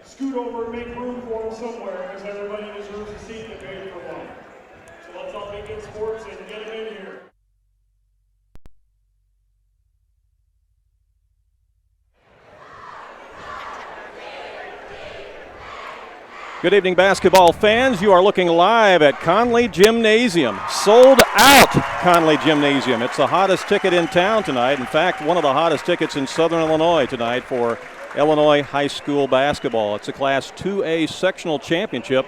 Scoot over and make room for them somewhere, because everybody deserves a seat and pay for one. So let's all be good sports and get them in here. Good evening, basketball fans. You are looking live at Conley Gymnasium. Sold out Conley Gymnasium. It's the hottest ticket in town tonight. In fact, one of the hottest tickets in Southern Illinois tonight for Illinois high school basketball. It's a Class 2A Sectional Championship.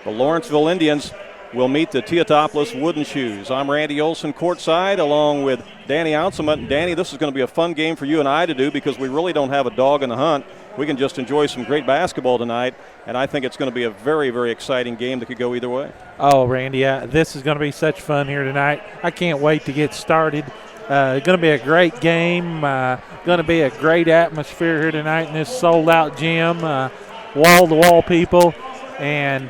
The Lawrenceville Indians will meet the Teutopolis Wooden Shoes. I'm Randy Olson courtside along with Danny Anselment. Danny, this is going to be a fun game for you and I to do because we really don't have a dog in the hunt. We can just enjoy some great basketball tonight, and I think it's going to be a very, very exciting game that could go either way. Oh, Randy, this is going to be such fun here tonight. I can't wait to get started. It's going to be a great game. Going to be a great atmosphere here tonight in this sold-out gym, wall-to-wall people. And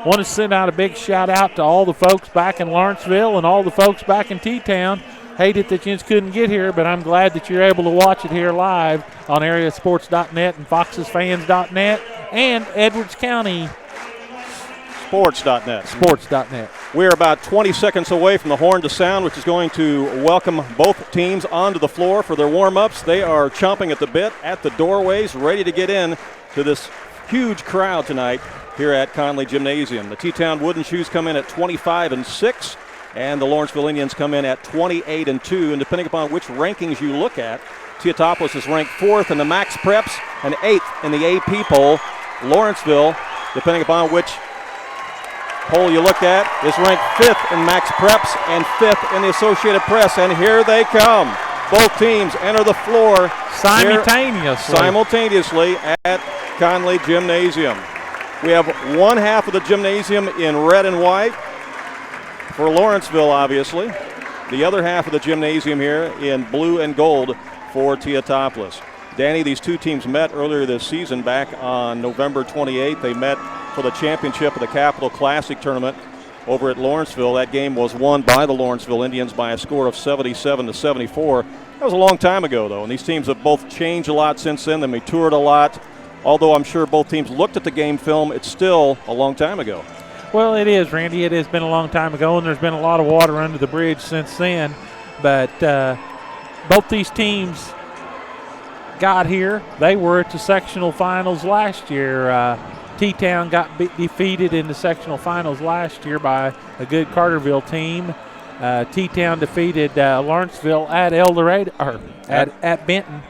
want to send out a big shout-out to all the folks back in Lawrenceville and all the folks back in T-Town. Hated that you just couldn't get here, but I'm glad that you're able to watch it here live on AreaSports.net and FoxesFans.net and Edwards County Sports.net. We're about 20 seconds away from the horn to sound, which is going to welcome both teams onto the floor for their warm-ups. They are chomping at the bit at the doorways, ready to get in to this huge crowd tonight here at Conley Gymnasium. The T-Town Wooden Shoes come in at 25-6, and the Lawrenceville Indians come in at 28-2. And depending upon which rankings you look at, Teutopolis is ranked 4th in the Max Preps and 8th in the AP poll. Lawrenceville, depending upon which poll you look at, is ranked 5th in Max Preps and 5th in the Associated Press. And here they come. Both teams enter the floor simultaneously at Conley Gymnasium. We have one half of the gymnasium in red and white for Lawrenceville, obviously. The other half of the gymnasium here in blue and gold for Teutopolis. Danny, these two teams met earlier this season back on November 28th. They met for the championship of the Capital Classic tournament over at Lawrenceville. That game was won by the Lawrenceville Indians by a score of 77-74. That was a long time ago, though, and these teams have both changed a lot since then. They matured a lot. Although I'm sure both teams looked at the game film, it's still a long time ago. Well, it is, Randy. It has been a long time ago, and there's been a lot of water under the bridge since then. But both these teams got here. They were at the sectional finals last year. T-Town got defeated in the sectional finals last year by a good Carterville team. T-Town defeated Lawrenceville at El Dorado, or at Benton.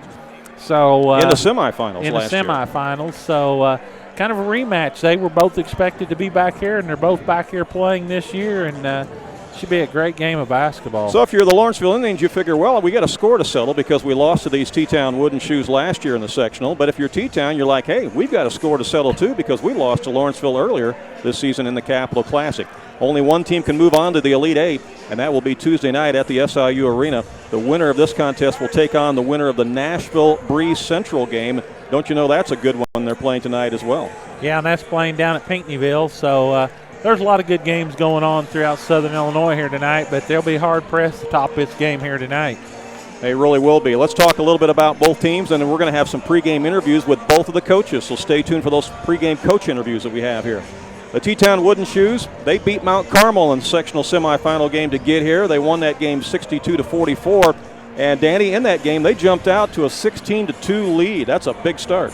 So in the semifinals last year. So kind of a rematch. They were both expected to be back here, and they're both back here playing this year, and should be a great game of basketball. So if you're the Lawrenceville Indians, you figure, well, we got a score to settle because we lost to these T-Town Wooden Shoes last year in the sectional. But if you're T-Town, you're like, hey, we've got a score to settle too because we lost to Lawrenceville earlier this season in the Capital Classic. Only one team can move on to the Elite Eight, and that will be Tuesday night at the SIU Arena. The winner of this contest will take on the winner of the Nashville Breeze Central game. Don't you know that's a good one they're playing tonight as well? Yeah, and that's playing down at Pinckneyville. So there's a lot of good games going on throughout Southern Illinois here tonight, but they'll be hard-pressed to top this game here tonight. They really will be. Let's talk a little bit about both teams, and then we're going to have some pregame interviews with both of the coaches, so stay tuned for those pregame coach interviews that we have here. The T-Town Wooden Shoes, they beat Mount Carmel in the sectional semifinal game to get here. They won that game 62-44. And, Danny, in that game, they jumped out to a 16-2 lead. That's a big start.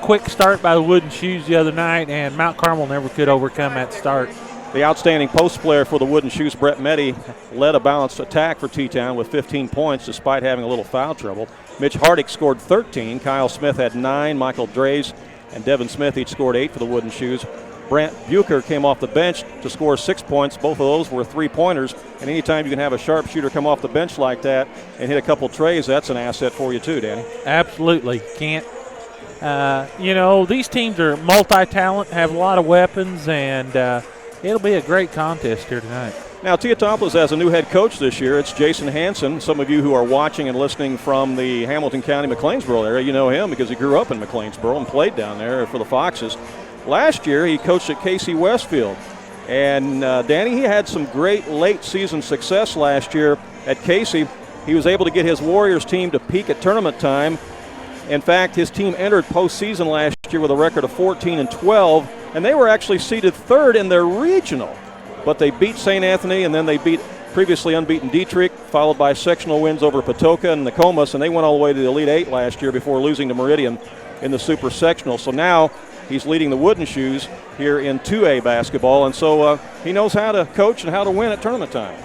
Quick start by the Wooden Shoes the other night, and Mount Carmel never could overcome that start. The outstanding post player for the Wooden Shoes, Brett Meddy, led a balanced attack for T-Town with 15 points despite having a little foul trouble. Mitch Hardick scored 13. Kyle Smith had 9. Michael Drays and Devin Smith each scored 8 for the Wooden Shoes. Brant Bucher came off the bench to score 6 points. Both of those were three-pointers. And anytime you can have a sharpshooter come off the bench like that and hit a couple trays, that's an asset for you too, Danny. Absolutely. Can't. These teams are multi-talent, have a lot of weapons, and it'll be a great contest here tonight. Now, Teutopolis has a new head coach this year. It's Jason Hansen. Some of you who are watching and listening from the Hamilton County, McLeansboro area, you know him because he grew up in McLeansboro and played down there for the Foxes. Last year, he coached at Casey Westfield. And, Danny, he had some great late-season success last year at Casey. He was able to get his Warriors team to peak at tournament time. In fact, his team entered postseason last year with a record of 14-12, and they were actually seeded third in their regional. But they beat St. Anthony, and then they beat previously unbeaten Dietrich, followed by sectional wins over Patoka and Nokomis, and they went all the way to the Elite Eight last year before losing to Meridian in the Super Sectional. So now he's leading the Wooden Shoes here in 2A basketball, and so he knows how to coach and how to win at tournament time.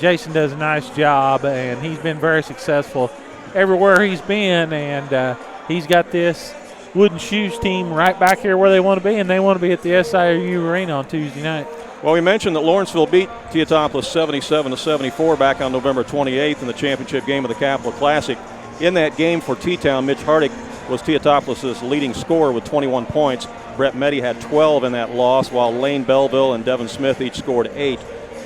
Jason does a nice job, and he's been very successful everywhere he's been, and he's got this Wooden Shoes team right back here where they want to be, and they want to be at the SIU Arena on Tuesday night. Well, we mentioned that Lawrenceville beat Teutopolis 77-74 back on November 28th in the championship game of the Capital Classic. In that game for T-Town, Mitch Hardick was Teutopolis' leading scorer with 21 points. Brett Meddy had 12 in that loss, while Lane Belleville and Devin Smith each scored 8.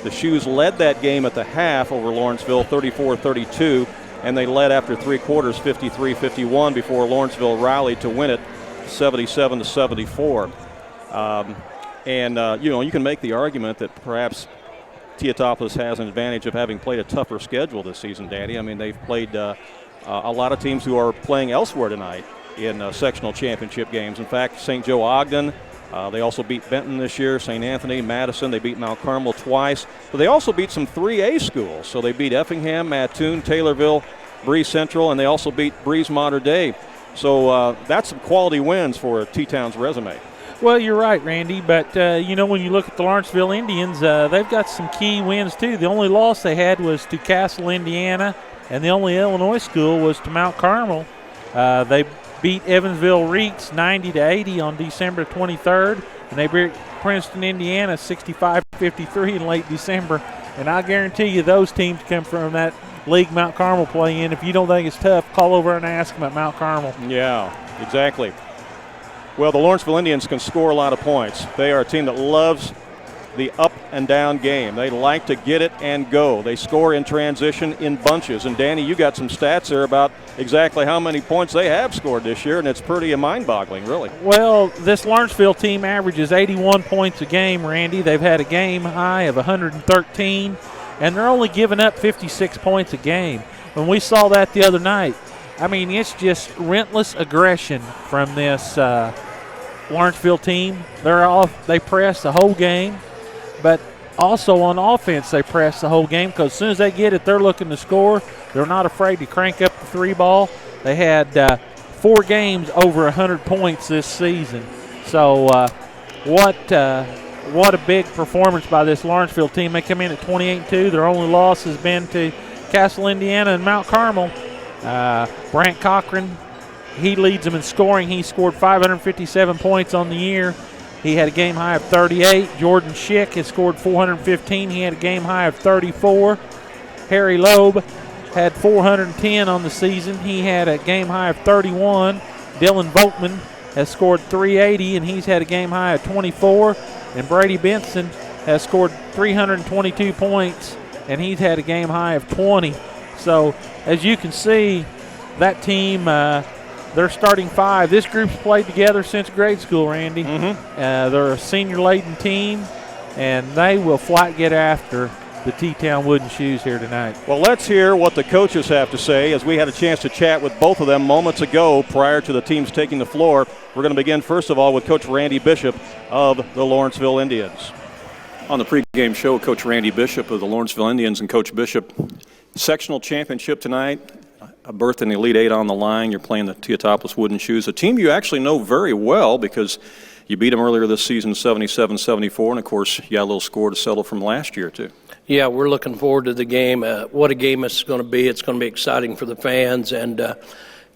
The Shoes led that game at the half over Lawrenceville 34-32, and they led after three quarters 53-51 before Lawrenceville rallied to win it 77-74. You can make the argument that perhaps Teutopolis has an advantage of having played a tougher schedule this season, Danny. I mean, they've played a lot of teams who are playing elsewhere tonight in sectional championship games. In fact, St. Joe Ogden, they also beat Benton this year, St. Anthony, Madison. They beat Mount Carmel twice. But they also beat some 3A schools. So they beat Effingham, Mattoon, Taylorville, Breeze Central, and they also beat Breeze Mater Dei. So that's some quality wins for T-Town's resume. Well, you're right, Randy, but, when you look at the Lawrenceville Indians, they've got some key wins, too. The only loss they had was to Castle, Indiana, and the only Illinois school was to Mount Carmel. They beat Evansville Reeks 90-80 on December 23rd, and they beat Princeton, Indiana 65-53 in late December. And I guarantee you those teams come from that league Mount Carmel play in. If you don't think it's tough, call over and ask them at Mount Carmel. Yeah, exactly. Well, the Lawrenceville Indians can score a lot of points. They are a team that loves the up and down game. They like to get it and go. They score in transition in bunches. And, Danny, you got some stats there about exactly how many points they have scored this year, and it's pretty mind-boggling, really. Well, this Lawrenceville team averages 81 points a game, Randy. They've had a game high of 113, and they're only giving up 56 points a game. When we saw that the other night, I mean, it's just relentless aggression from this Lawrenceville team. They press the whole game, but also on offense they press the whole game because as soon as they get it, they're looking to score. They're not afraid to crank up the three ball. They had 4 games over 100 points this season. So what a big performance by this Lawrenceville team. They come in at 28-2. Their only loss has been to Castle, Indiana, and Mount Carmel. Brant Cochran, he leads them in scoring. He scored 557 points on the year. He had a game high of 38. Jordan Schick has scored 415. He had a game high of 34. Harry Loeb had 410 on the season. He had a game high of 31. Dylan Volkman has scored 380, and he's had a game high of 24. And Brady Benson has scored 322 points, and he's had a game high of 20. So, as you can see, that team, they're starting 5. This group's played together since grade school, Randy. Mm-hmm. They're a senior-laden team, and they will flat get after the T-Town Wooden Shoes here tonight. Well, let's hear what the coaches have to say as we had a chance to chat with both of them moments ago prior to the teams taking the floor. We're going to begin, first of all, with Coach Randy Bishop of the Lawrenceville Indians. On the pregame show, Coach Randy Bishop of the Lawrenceville Indians. And Coach Bishop, sectional championship tonight, a berth in the Elite Eight on the line. You're playing the Teutopolis Wooden Shoes, a team you actually know very well because you beat them earlier this season 77-74, and, of course, you got a little score to settle from last year, too. Yeah, we're looking forward to the game. What a game it's going to be. It's going to be exciting for the fans. And,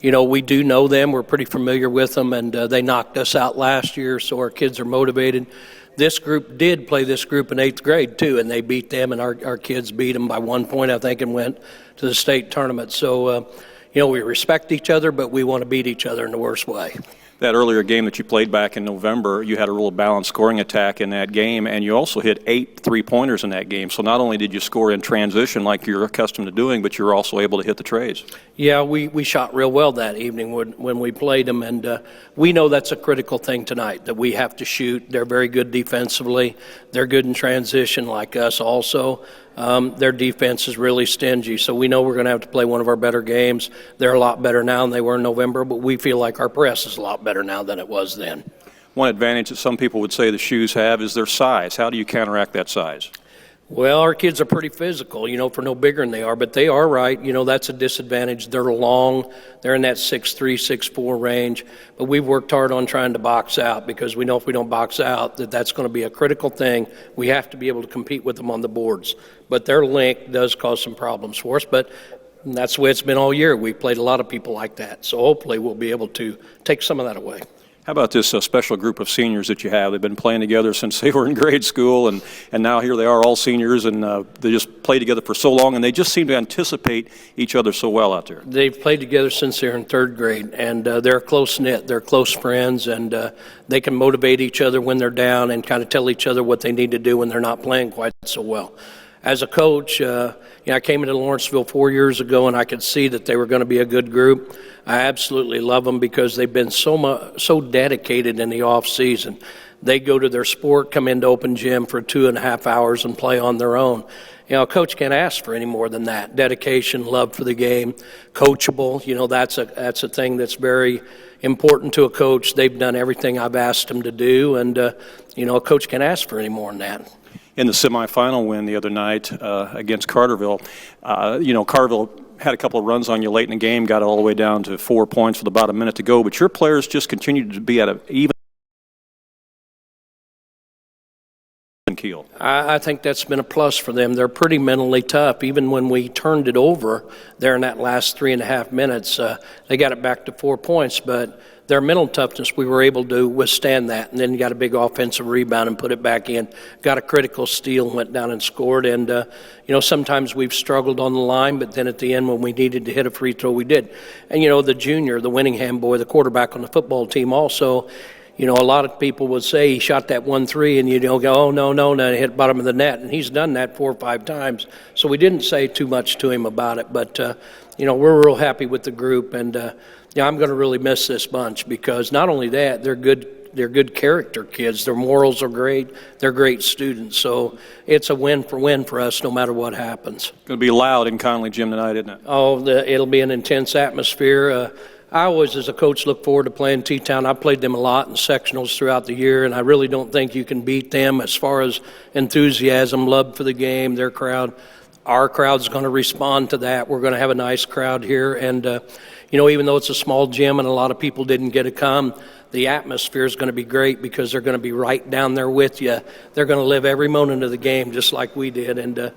we do know them. We're pretty familiar with them, and they knocked us out last year, so our kids are motivated. This group did play this group in 8th grade, too, and they beat them, and our kids beat them by 1 point, I think, and went to the state tournament. So, we respect each other, but we want to beat each other in the worst way. That earlier game that you played back in November, you had a real balanced scoring attack in that game, and you also hit 8 3-pointers in that game. So not only did you score in transition like you're accustomed to doing, but you were also able to hit the trays. Yeah, we shot real well that evening when we played them, and we know that's a critical thing tonight, that we have to shoot. They're very good defensively. They're good in transition like us also. Their defense is really stingy, so we know we're going to have to play one of our better games. They're a lot better now than they were in November, but we feel like our press is a lot better now than it was then. One advantage that some people would say the Shoes have is their size. How do you counteract that size? Well, our kids are pretty physical, for no bigger than they are, but they are right. That's a disadvantage. They're long. They're in that 6'3", 6'4" range. But we've worked hard on trying to box out because we know if we don't box out, that's going to be a critical thing. We have to be able to compete with them on the boards. But their length does cause some problems for us. But that's the way it's been all year. We've played a lot of people like that. So hopefully we'll be able to take some of that away. How about this special group of seniors that you have? They've been playing together since they were in grade school, and now here they are, all seniors, and they just play together for so long, and they just seem to anticipate each other so well out there. They've played together since they're in 3rd grade, and they're close-knit. They're close friends, and they can motivate each other when they're down and kind of tell each other what they need to do when they're not playing quite so well. As a coach, I came into Lawrenceville 4 years ago, and I could see that they were going to be a good group. I absolutely love them because they've been so dedicated in the off season. They go to their sport, come into open gym for 2.5 hours, and play on their own. A coach can't ask for any more than that. Dedication, love for the game, coachable. That's a thing that's very important to a coach. They've done everything I've asked them to do, and a coach can't ask for any more than that. In the semifinal win the other night against Carterville, Carterville had a couple of runs on you late in the game, got it all the way down to 4 points with about a minute to go, but your players just continued to be at an even keel. I think that's been a plus for them. They're pretty mentally tough. Even when we turned it over there in that last 3.5 minutes, they got it back to 4 points, but their mental toughness, we were able to withstand that, and then got a big offensive rebound and put it back in. Got a critical steal and went down and scored. And, sometimes we've struggled on the line, but then at the end when we needed to hit a free throw, we did. And, the junior, the Winningham boy, the quarterback on the football team also, a lot of people would say he shot that 1-3 and go, oh, no, and it hit bottom of the net. And he's done that 4 or 5 times. So we didn't say too much to him about it. But, we're real happy with the group. And, I'm going to really miss this bunch because not only that, they're good character kids. Their morals are great. They're great students. So it's a win for us no matter what happens. Going to be loud in Conley Gym tonight, isn't it? Oh, it'll be an intense atmosphere. I always, as a coach, look forward to playing T-Town. I played them a lot in sectionals throughout the year, and I really don't think you can beat them as far as enthusiasm, love for the game, their crowd. Our crowd's going to respond to that. We're going to have a nice crowd here, and even though it's a small gym and a lot of people didn't get to come, the atmosphere is going to be great because they're going to be right down there with you. They're going to live every moment of the game just like we did, and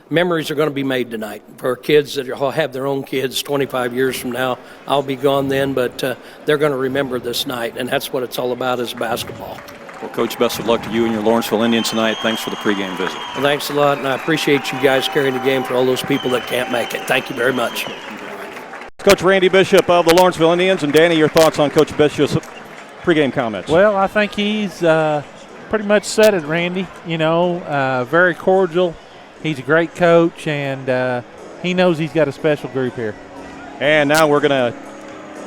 memories are going to be made tonight for kids that have their own kids 25 years from now. I'll be gone then, but they're going to remember this night, and that's what it's all about is basketball. Well, Coach, best of luck to you and your Lawrenceville Indians tonight. Thanks for the pregame visit. Well, thanks a lot, and I appreciate you guys carrying the game for all those people that can't make it. Thank you very much. Coach Randy Bishop of the Lawrenceville Indians. And Danny, your thoughts on Coach Bishop's pregame comments? Well, I think he's pretty much said it, Randy. Very cordial. He's a great coach, and he knows he's got a special group here. And now we're going to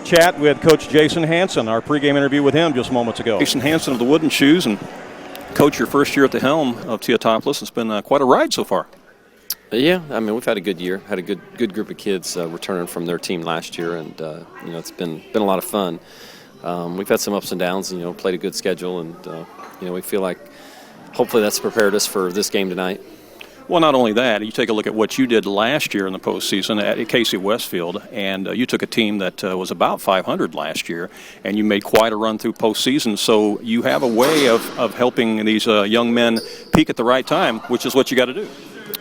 chat with Coach Jason Hanson, our pregame interview with him just moments ago. Jason Hanson of the Wooden Shoes, and Coach, your first year at the helm of Teutopolis. It's been quite a ride so far. Yeah, we've had a good year. Had a good group of kids returning from their team last year, and it's been a lot of fun. We've had some ups and downs. Played a good schedule, and we feel like hopefully that's prepared us for this game tonight. Well, not only that, you take a look at what you did last year in the postseason at Casey Westfield, and you took a team that was about 500 last year, and you made quite a run through postseason. So you have a way of helping these young men peak at the right time, which is what you got to do.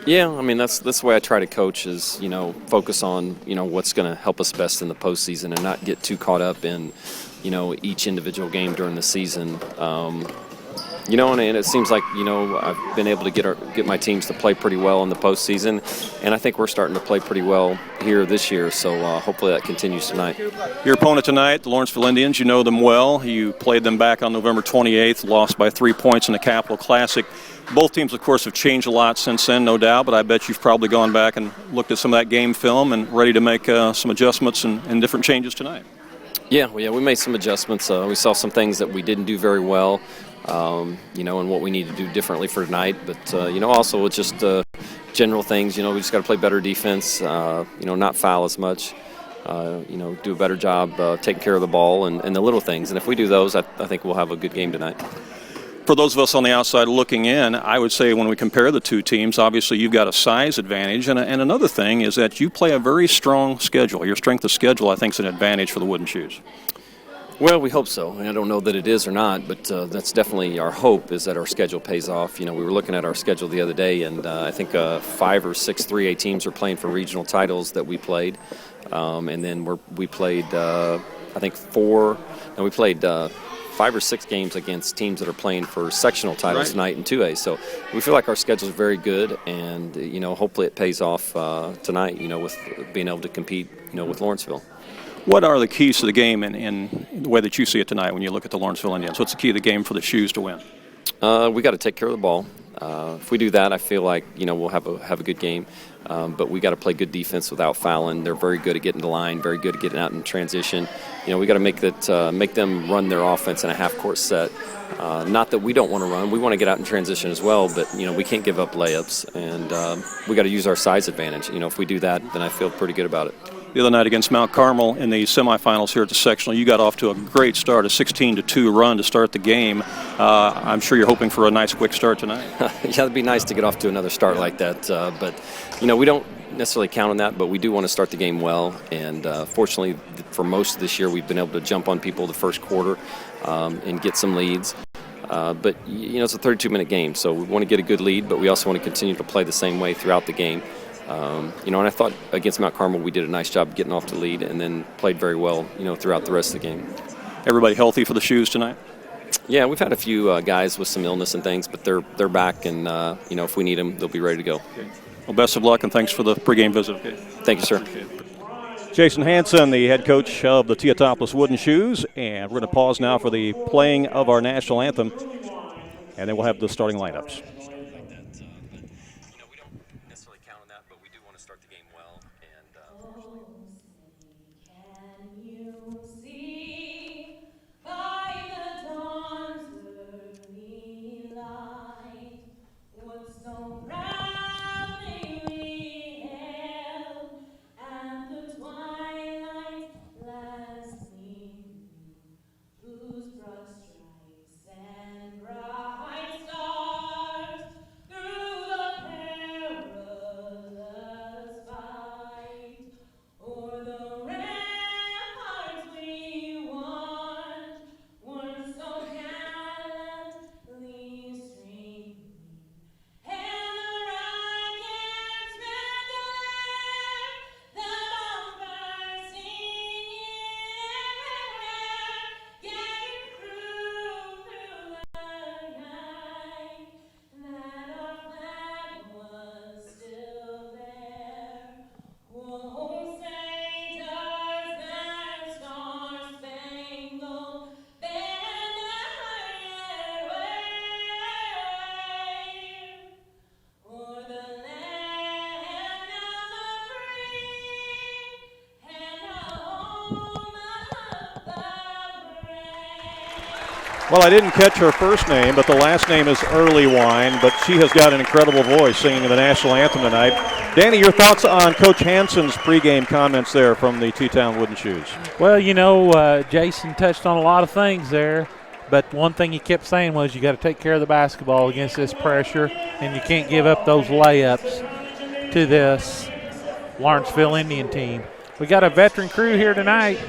Yeah, I mean that's the way I try to coach is focus on what's going to help us best in the postseason and not get too caught up in each individual game during the season. And it seems like I've been able to get my teams to play pretty well in the postseason, and I think we're starting to play pretty well here this year. So hopefully that continues tonight. Your opponent tonight, the Lawrenceville Indians, you know them well. You played them back on November 28th, lost by 3 points in the Capital Classic. Both teams, of course, have changed a lot since then, no doubt, but I bet you've probably gone back and looked at some of that game film and ready to make some adjustments and different changes tonight. Yeah, we made some adjustments. We saw some things that we didn't do very well, and what we need to do differently for tonight. But, also it's just general things. We just got to play better defense, not foul as much, do a better job taking care of the ball and the little things. And if we do those, I think we'll have a good game tonight. For those of us on the outside looking in, I would say when we compare the two teams, obviously you've got a size advantage. And another thing is that you play a very strong schedule. Your strength of schedule, I think, is an advantage for the Wooden Shoes. Well, we hope so. I don't know that it is or not, but that's definitely our hope is that our schedule pays off. We were looking at our schedule the other day, and I think 5 or 6 3A teams are playing for regional titles that we played. And then we played, we played 5 or 6 games against teams that are playing for sectional titles tonight in 2A. So we feel like our schedule is very good, and hopefully it pays off tonight. With being able to compete, with Lawrenceville. What are the keys to the game in the way that you see it tonight when you look at the Lawrenceville Indians? What's the key of the game for the Shoes to win? We got to take care of the ball. If we do that, I feel like we'll have a good game. But we got to play good defense without fouling. They're very good at getting to line, very good at getting out in transition. We got to make them run their offense in a half-court set. Not that we don't want to run. We want to get out in transition as well, but we can't give up layups, and we got to use our size advantage. If we do that, then I feel pretty good about it. The other night against Mount Carmel in the semifinals here at the sectional, you got off to a great start, a 16-2 run to start the game. I'm sure you're hoping for a nice quick start tonight. Yeah, it'd be nice to get off to another start like that. But we don't necessarily count on that, but we do want to start the game well. And fortunately, for most of this year, we've been able to jump on people the first quarter and get some leads. But it's a 32-minute game, so we want to get a good lead, but we also want to continue to play the same way throughout the game. And I thought against Mount Carmel we did a nice job getting off the lead and then played very well, throughout the rest of the game. Everybody healthy for the Shoes tonight? Yeah, we've had a few guys with some illness and things, but they're back, and if we need them, they'll be ready to go. Okay. Well, best of luck, and thanks for the pregame visit. Okay. Thank you, sir. Jason Hansen, the head coach of the Teutopolis Wooden Shoes, and we're going to pause now for the playing of our national anthem, and then we'll have the starting lineups. Well, I didn't catch her first name, but the last name is Early Wine, but she has got an incredible voice singing the national anthem tonight. Danny, your thoughts on Coach Hansen's pregame comments there from the T-Town Wooden Shoes? Well, Jason touched on a lot of things there, but one thing he kept saying was you got to take care of the basketball against this pressure, and you can't give up those layups to this Lawrenceville Indian team. We got a veteran crew here tonight.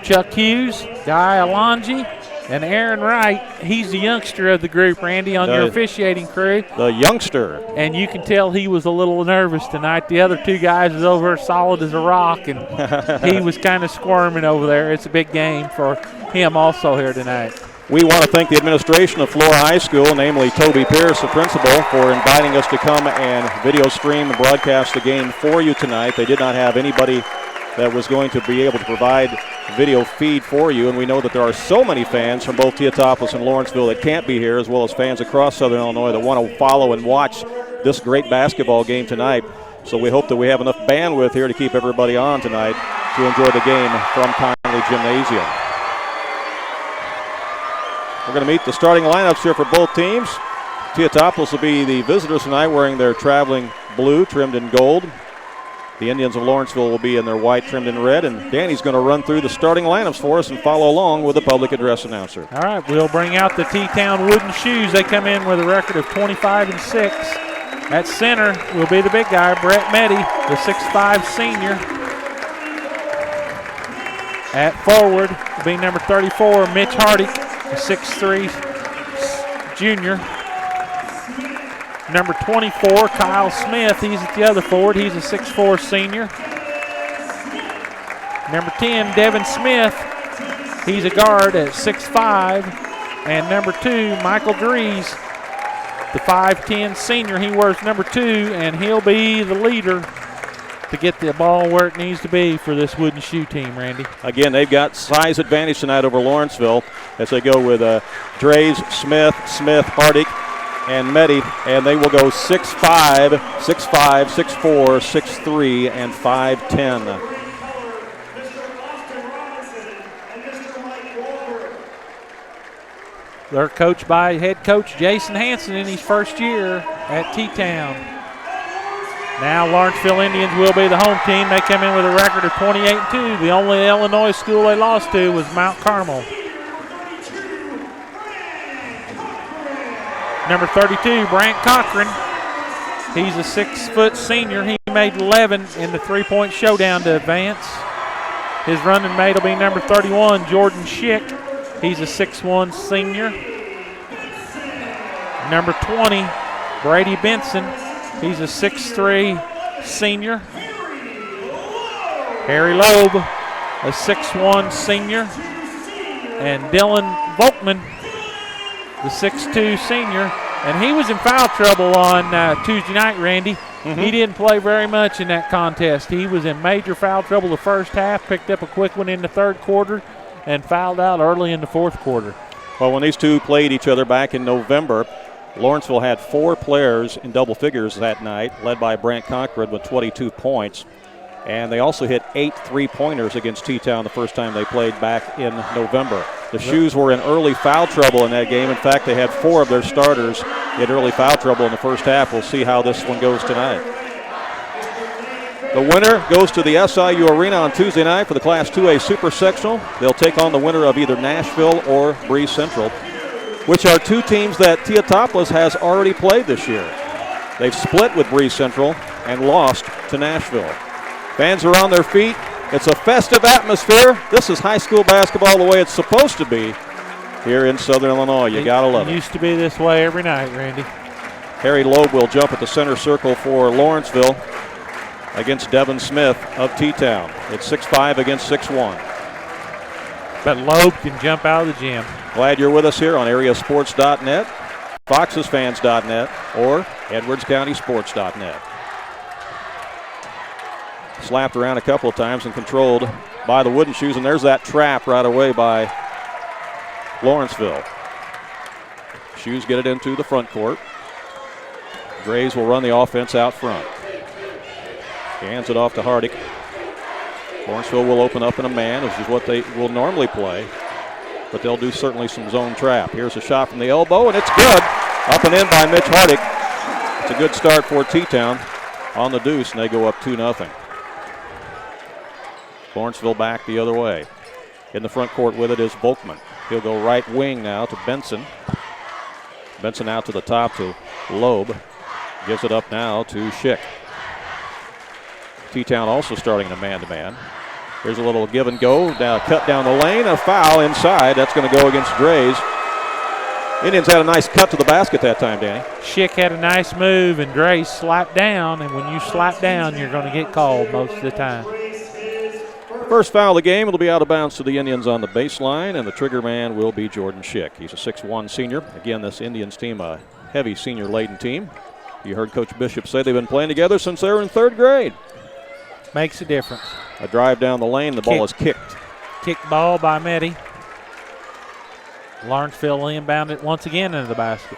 Chuck Hughes, Guy Alonji, And Aaron Wright, he's the youngster of the group, Randy, on your officiating crew. The youngster. And you can tell he was a little nervous tonight. The other two guys was over solid as a rock, and he was kind of squirming over there. It's a big game for him also here tonight. We want to thank the administration of Flora High School, namely Toby Pierce, the principal, for inviting us to come and video stream and broadcast the game for you tonight. They did not have anybody that was going to be able to provide video feed for you, and we know that there are so many fans from both Teutopolis and Lawrenceville that can't be here, as well as fans across Southern Illinois that want to follow and watch this great basketball game tonight. So we hope that we have enough bandwidth here to keep everybody on tonight to enjoy the game from Conley Gymnasium. We're going to meet the starting lineups here for both teams. Teutopolis will be the visitors tonight, wearing their traveling blue trimmed in gold. The Indians of Lawrenceville will be in their white trimmed in red, and Danny's going to run through the starting lineups for us and follow along with the public address announcer. All right, we'll bring out the T-Town Wooden Shoes. They come in with a record of 25-6. At center will be the big guy, Brett Meddy, the 6'5" senior. At forward will be number 34, Mitch Hardy, the 6'3" junior. Number 24, Kyle Smith, he's at the other forward. He's a 6'4" senior. Number 10, Devin Smith, he's a guard at 6'5". And number 2, Michael Dries, the 5'10" senior. He wears number 2, and he'll be the leader to get the ball where it needs to be for this Wooden Shoe team, Randy. Again, they've got size advantage tonight over Lawrenceville as they go with Dries, Smith, Hardick, and Meddy, and they will go 6'5", 6'4", 6'3", and 5'10". They're coached by head coach Jason Hanson in his first year at T-Town. Now Lawrenceville Indians will be the home team. They come in with a record of 28-2. The only Illinois school they lost to was Mount Carmel. Number 32, Brant Cochran. He's a 6' senior. He made 11 in the three-point showdown to advance. His running mate will be number 31, Jordan Schick. He's a 6'1" senior. Number 20, Brady Benson. He's a 6'3" senior. Harry Loeb, a 6'1" senior. And Dylan Volkman, the 6'2" senior, and he was in foul trouble on Tuesday night, Randy. He didn't play very much in that contest. He was in major foul trouble the first half, picked up a quick one in the third quarter, and fouled out early in the fourth quarter. Well, when these two played each other back in November, Lawrenceville had 4 players in double figures that night, led by Brant Cochran with 22 points. And they also hit 8 3-pointers against T-Town the first time they played back in November. The Shoes were in early foul trouble in that game. In fact, they had 4 of their starters in early foul trouble in the first half. We'll see how this one goes tonight. The winner goes to the SIU Arena on Tuesday night for the Class 2A Super Sectional. They'll take on the winner of either Nashville or Breeze Central, which are 2 teams that Teutopolis has already played this year. They've split with Breeze Central and lost to Nashville. Fans are on their feet. It's a festive atmosphere. This is high school basketball the way it's supposed to be here in Southern Illinois. You got to love it. It used to be this way every night, Randy. Harry Loeb will jump at the center circle for Lawrenceville against Devin Smith of T-Town. It's 6'5" against 6'1". But Loeb can jump out of the gym. Glad you're with us here on AreaSports.net, FoxesFans.net, or EdwardsCountySports.net. Slapped around a couple of times and controlled by the Wooden Shoes, and there's that trap right away by Lawrenceville. Shoes get it into the front court. Grays will run the offense out front. He hands it off to Hardick. Lawrenceville will open up in a man, which is what they will normally play, but they'll do certainly some zone trap. Here's a shot from the elbow, and it's good. Up and in by Mitch Hardick. It's a good start for T-Town on the deuce, and they go up 2-0. Lawrenceville back the other way. In the front court with it is Volkman. He'll go right wing now to Benson. Benson out to the top to Loeb. Gives it up now to Schick. T-Town also starting in a man-to-man. Here's a little give and go. Now cut down the lane. A foul inside. That's going to go against Drays. Indians had a nice cut to the basket that time, Danny. Schick had a nice move, and Drays slapped down. And when you slap down, you're going to get called most of the time. First foul of the game. It'll be out of bounds to the Indians on the baseline, and the trigger man will be Jordan Schick. He's a 6'1 senior. Again, this Indians team, a heavy senior-laden team. You heard Coach Bishop say they've been playing together since they were in 3rd grade. Makes a difference. A drive down the lane. The ball is kicked. Kicked ball by Meddy. Lawrenceville inbound it once again into the basket.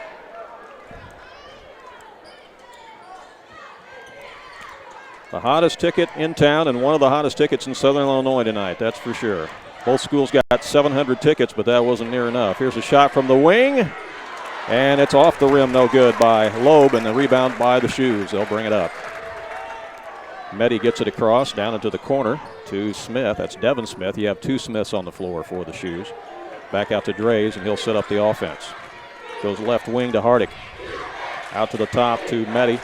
The hottest ticket in town and one of the hottest tickets in Southern Illinois tonight, that's for sure. Both schools got 700 tickets, but that wasn't near enough. Here's a shot from the wing, and it's off the rim, no good by Loeb, and the rebound by the Shoes. They'll bring it up. Meddy gets it across, down into the corner to Smith. That's Devin Smith. You have 2 Smiths on the floor for the Shoes. Back out to Drays, and he'll set up the offense. Goes left wing to Hardick. Out to the top to Meddy.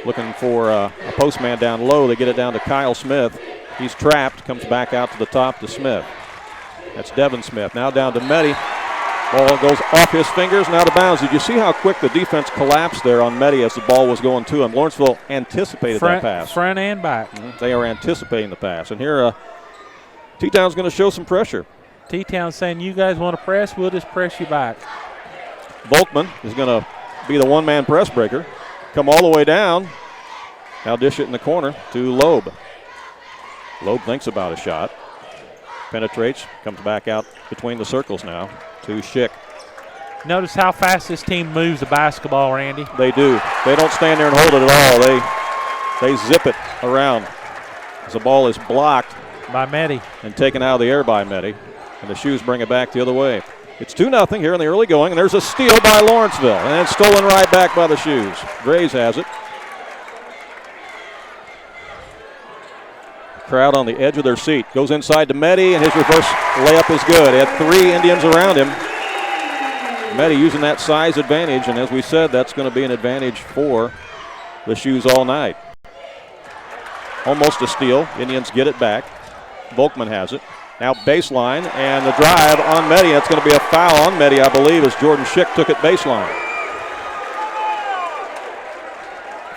Looking for a postman down low. They get it down to Kyle Smith. He's trapped, comes back out to the top to Smith. That's Devin Smith. Now down to Meddy. Ball goes off his fingers and out of bounds. Did you see how quick the defense collapsed there on Meddy as the ball was going to him? Lawrenceville anticipated that pass. Front and back. They are anticipating the pass. And here T-Town's going to show some pressure. T-Town saying, you guys want to press, we'll just press you back. Volkman is going to be the one-man press breaker. Come all the way down. Now dish it in the corner to Loeb. Loeb thinks about a shot. Penetrates, comes back out between the circles now to Schick. Notice how fast this team moves the basketball, Randy. They do. They don't stand there and hold it at all. They zip it around as the ball is blocked by Meddy and taken out of the air by Meddy. And the Shoes bring it back the other way. It's 2-0 here in the early going, and there's a steal by Lawrenceville, and it's stolen right back by the Shoes. Drays has it. Crowd on the edge of their seat. Goes inside to Meddy, and his reverse layup is good. He had 3 Indians around him. Meddy using that size advantage, and as we said, that's going to be an advantage for the Shoes all night. Almost a steal. Indians get it back. Volkman has it. Now baseline, and the drive on Meddy. That's going to be a foul on Meddy, I believe, as Jordan Schick took it baseline.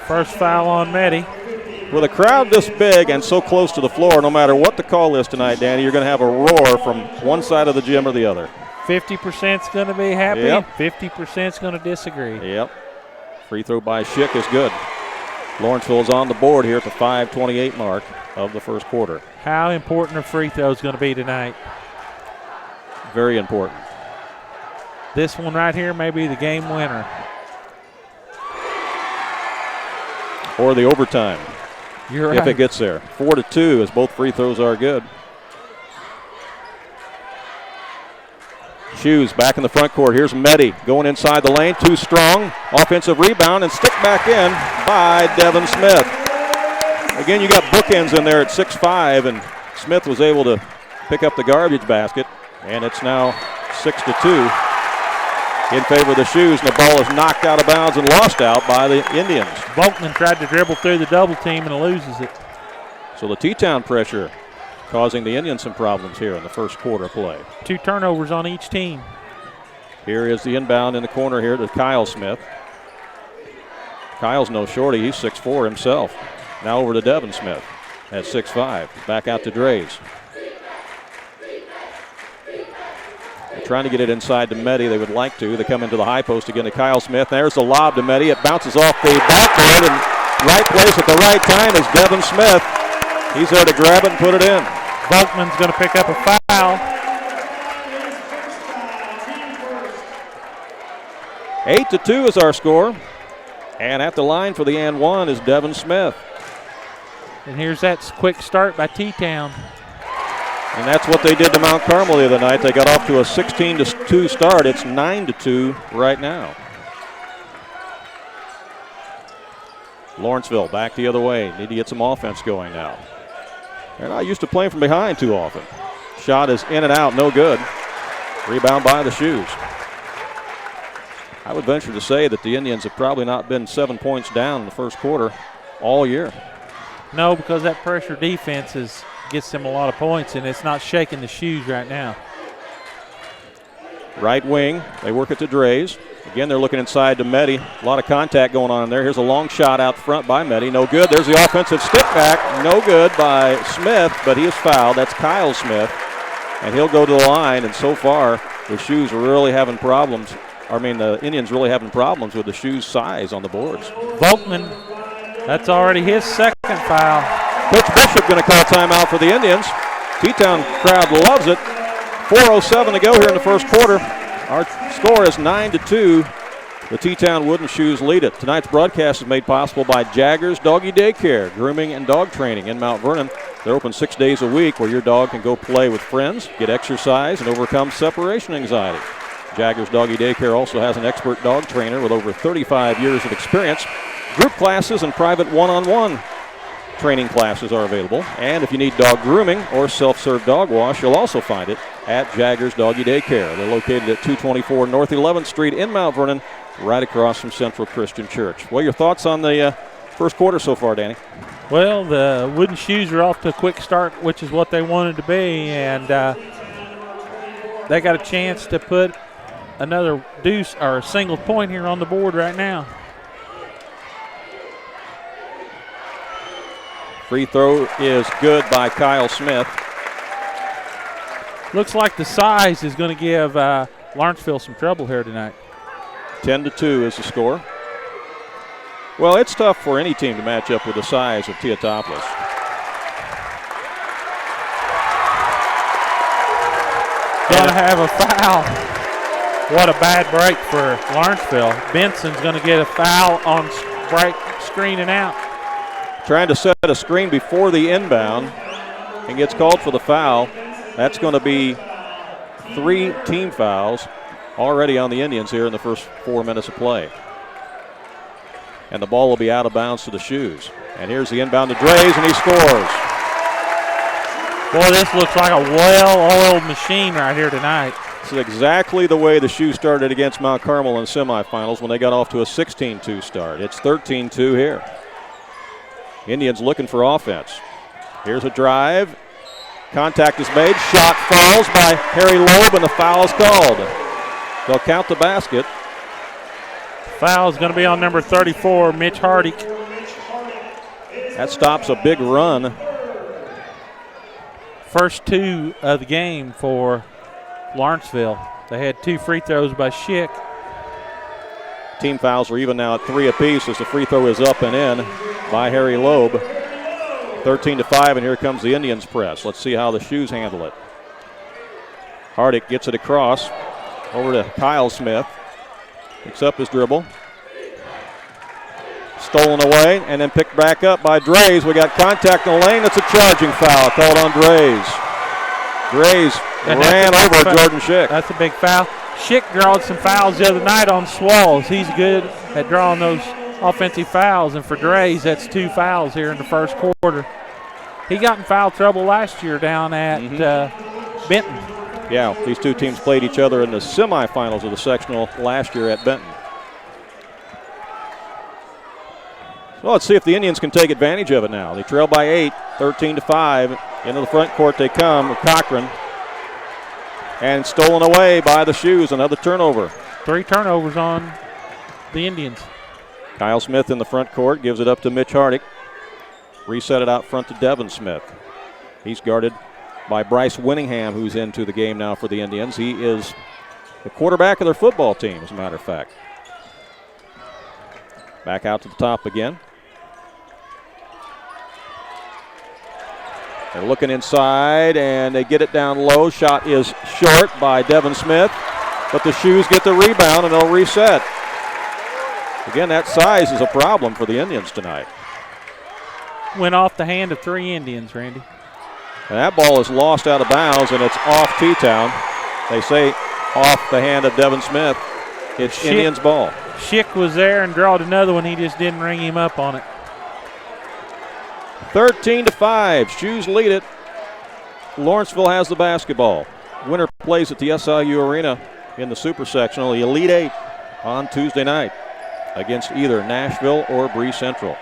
First foul on Meddy. With a crowd this big and so close to the floor, no matter what the call is tonight, Danny, you're going to have a roar from one side of the gym or the other. 50% is going to be happy. Yep. 50% is going to disagree. Yep. Free throw by Schick is good. Lawrenceville is on the board here at the 5:28 mark of the first quarter. How important a free throw is going to be tonight? Very important. This one right here may be the game winner. Or the overtime. You're right. If it gets there. 4-2 as both free throws are good. Shoes back in the front court. Here's Meddy going inside the lane. Too strong. Offensive rebound and stick back in by Devin Smith. Again, you got bookends in there at 6'5", and Smith was able to pick up the garbage basket, and it's now 6-2 in favor of the Shoes, and the ball is knocked out of bounds and lost out by the Indians. Volkman tried to dribble through the double team and loses it. So the T-Town pressure causing the Indians some problems here in the first quarter play. 2 turnovers on each team. Here is the inbound in the corner here to Kyle Smith. Kyle's no shorty. He's 6'4" himself. Now over to Devin Smith at 6'5". Back out to Drays. They're trying to get it inside to Meddy. They would like to. They come into the high post again to Kyle Smith. There's the lob to Meddy. It bounces off the backboard, and right place at the right time is Devin Smith. He's there to grab it and put it in. Volkman's going to pick up a foul. 8-2 is our score. And at the line for the and one is Devin Smith. And here's that quick start by T-Town. And that's what they did to Mount Carmel the other night. They got off to a 16-2 start. It's 9-2 right now. Lawrenceville back the other way. Need to get some offense going now. They're not used to playing from behind too often. Shot is in and out, no good. Rebound by the Shoes. I would venture to say that the Indians have probably not been 7 points down in the first quarter all year. No, because that pressure defense gets them a lot of points, and it's not shaking the shoes right now. Right wing, they work it to Drays. Again, they're looking inside to Meddy. A lot of contact going on in there. Here's a long shot out front by Meddy. No good. There's the offensive stick back. No good by Smith, but he is fouled. That's Kyle Smith, and he'll go to the line. And so far, the Shoes are really having problems. The Indians really having problems with the Shoes' size on the boards. Volkman, that's already his second foul. Coach Bishop going to call timeout for the Indians. T-Town crowd loves it. 4:07 to go here in the first quarter. Our score is 9-2. The T-Town Wooden Shoes lead it. Tonight's broadcast is made possible by Jaggers Doggy Daycare, grooming and dog training in Mount Vernon. They're open 6 days a week where your dog can go play with friends, get exercise, and overcome separation anxiety. Jaggers Doggy Daycare also has an expert dog trainer with over 35 years of experience. Group classes and private one-on-one training classes are available. And if you need dog grooming or self-serve dog wash, you'll also find it at Jaggers Doggy Daycare. They're located at 224 North 11th Street in Mount Vernon, right across from Central Christian Church. Well, your thoughts on the first quarter so far, Danny? Well, the Wooden Shoes are off to a quick start, which is what they wanted to be, and they got a chance to put another deuce or a single point here on the board right now. Free throw is good by Kyle Smith. Looks like the size is going to give Lawrenceville some trouble here tonight. 10-2 is the score. Well, it's tough for any team to match up with the size of Teutopolis. Gonna have a foul. What a bad break for Lawrenceville. Benson's gonna get a foul on break, screening out. Trying to set a screen before the inbound and gets called for the foul. That's going to be 3 team fouls already on the Indians here in the first 4 minutes of play. And the ball will be out of bounds to the Shoes. And here's the inbound to Drays, and he scores. Boy, this looks like a well-oiled machine right here tonight. This is exactly the way the Shoes started against Mount Carmel in the semifinals when they got off to a 16-2 start. It's 13-2 here. Indians looking for offense. Here's a drive. Contact is made. Shot falls by Harry Loeb, and the foul is called. They'll count the basket. Foul is going to be on number 34, Mitch Hardy. That stops a big run. First 2 of the game for Lawrenceville. They had 2 free throws by Schick. Team fouls are even now at 3 apiece as the free throw is up and in by Harry Loeb. 13-5, and here comes the Indians press. Let's see how the Shoes handle it. Hardick gets it across over to Kyle Smith. Picks up his dribble. Stolen away and then picked back up by Drays. We got contact in the lane. It's a charging foul called on Drays. Drays ran over Jordan Schick. That's a big foul. Schick drawed some fouls the other night on Swallows. He's good at drawing those offensive fouls, and for Drays, that's 2 fouls here in the first quarter. He got in foul trouble last year down at Benton. Yeah, these two teams played each other in the semifinals of the sectional last year at Benton. So let's see if the Indians can take advantage of it now. They trail by 8, 13-5. Into the front court they come with Cochran. And stolen away by the Shoes, another turnover. 3 turnovers on the Indians. Kyle Smith in the front court gives it up to Mitch Hardick. Reset it out front to Devin Smith. He's guarded by Bryce Winningham, who's into the game now for the Indians. He is the quarterback of their football team, as a matter of fact. Back out to the top again. They're looking inside, and they get it down low. Shot is short by Devin Smith, but the Shoes get the rebound, and they'll reset. Again, that size is a problem for the Indians tonight. Went off the hand of 3 Indians, Randy. And that ball is lost out of bounds, and it's off T-Town. They say off the hand of Devin Smith. It's Indians ball. Schick was there and drawed another one. He just didn't ring him up on it. 13-5. Shoes lead it. Lawrenceville has the basketball. Winner plays at the SIU Arena in the Super Sectional, the Elite 8, on Tuesday night against either Nashville or Bree Central.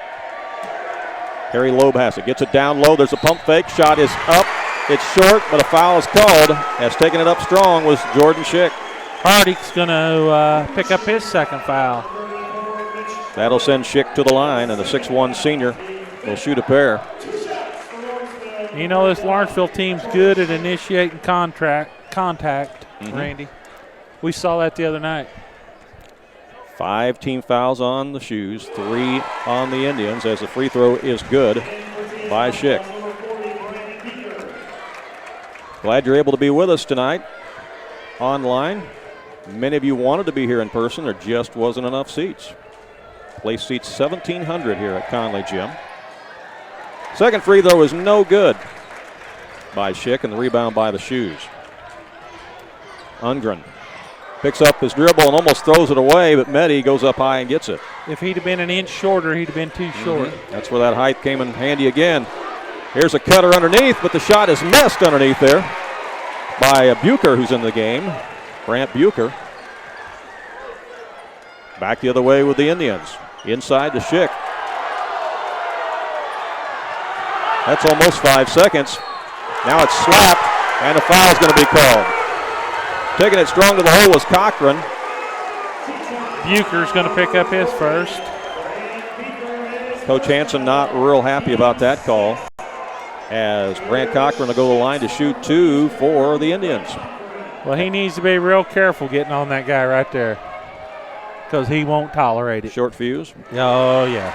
Harry Loeb has it. Gets it down low. There's a pump fake. Shot is up. It's short, but a foul is called. As taking it up strong was Jordan Schick. Hardick's going to pick up his second foul. That'll send Schick to the line, and the 6'1 senior will shoot a pair. You know, this Lawrenceville team's good at initiating contact, Randy. We saw that the other night. 5 team fouls on the Shoes, 3 on the Indians, as the free throw is good by Schick. Glad you're able to be with us tonight online. Many of you wanted to be here in person. There just wasn't enough seats. Place seats 1,700 here at Conley Gym. Second free throw is no good by Schick, and the rebound by the Shoes. Ungren picks up his dribble and almost throws it away, but Meddy goes up high and gets it. If he'd have been an inch shorter, he'd have been too short. That's where that height came in handy again. Here's a cutter underneath, but the shot is missed underneath there by Bucher, who's in the game. Brant Bucher. Back the other way with the Indians. Inside to Schick. That's almost 5 seconds. Now it's slapped, and a foul is going to be called. Taking it strong to the hole was Cochran. Bucher's going to pick up his first. Coach Hanson not real happy about that call, as Brant Cochran will go to the line to shoot 2 for the Indians. Well, he needs to be real careful getting on that guy right there, because he won't tolerate it. Short fuse. Oh, yes.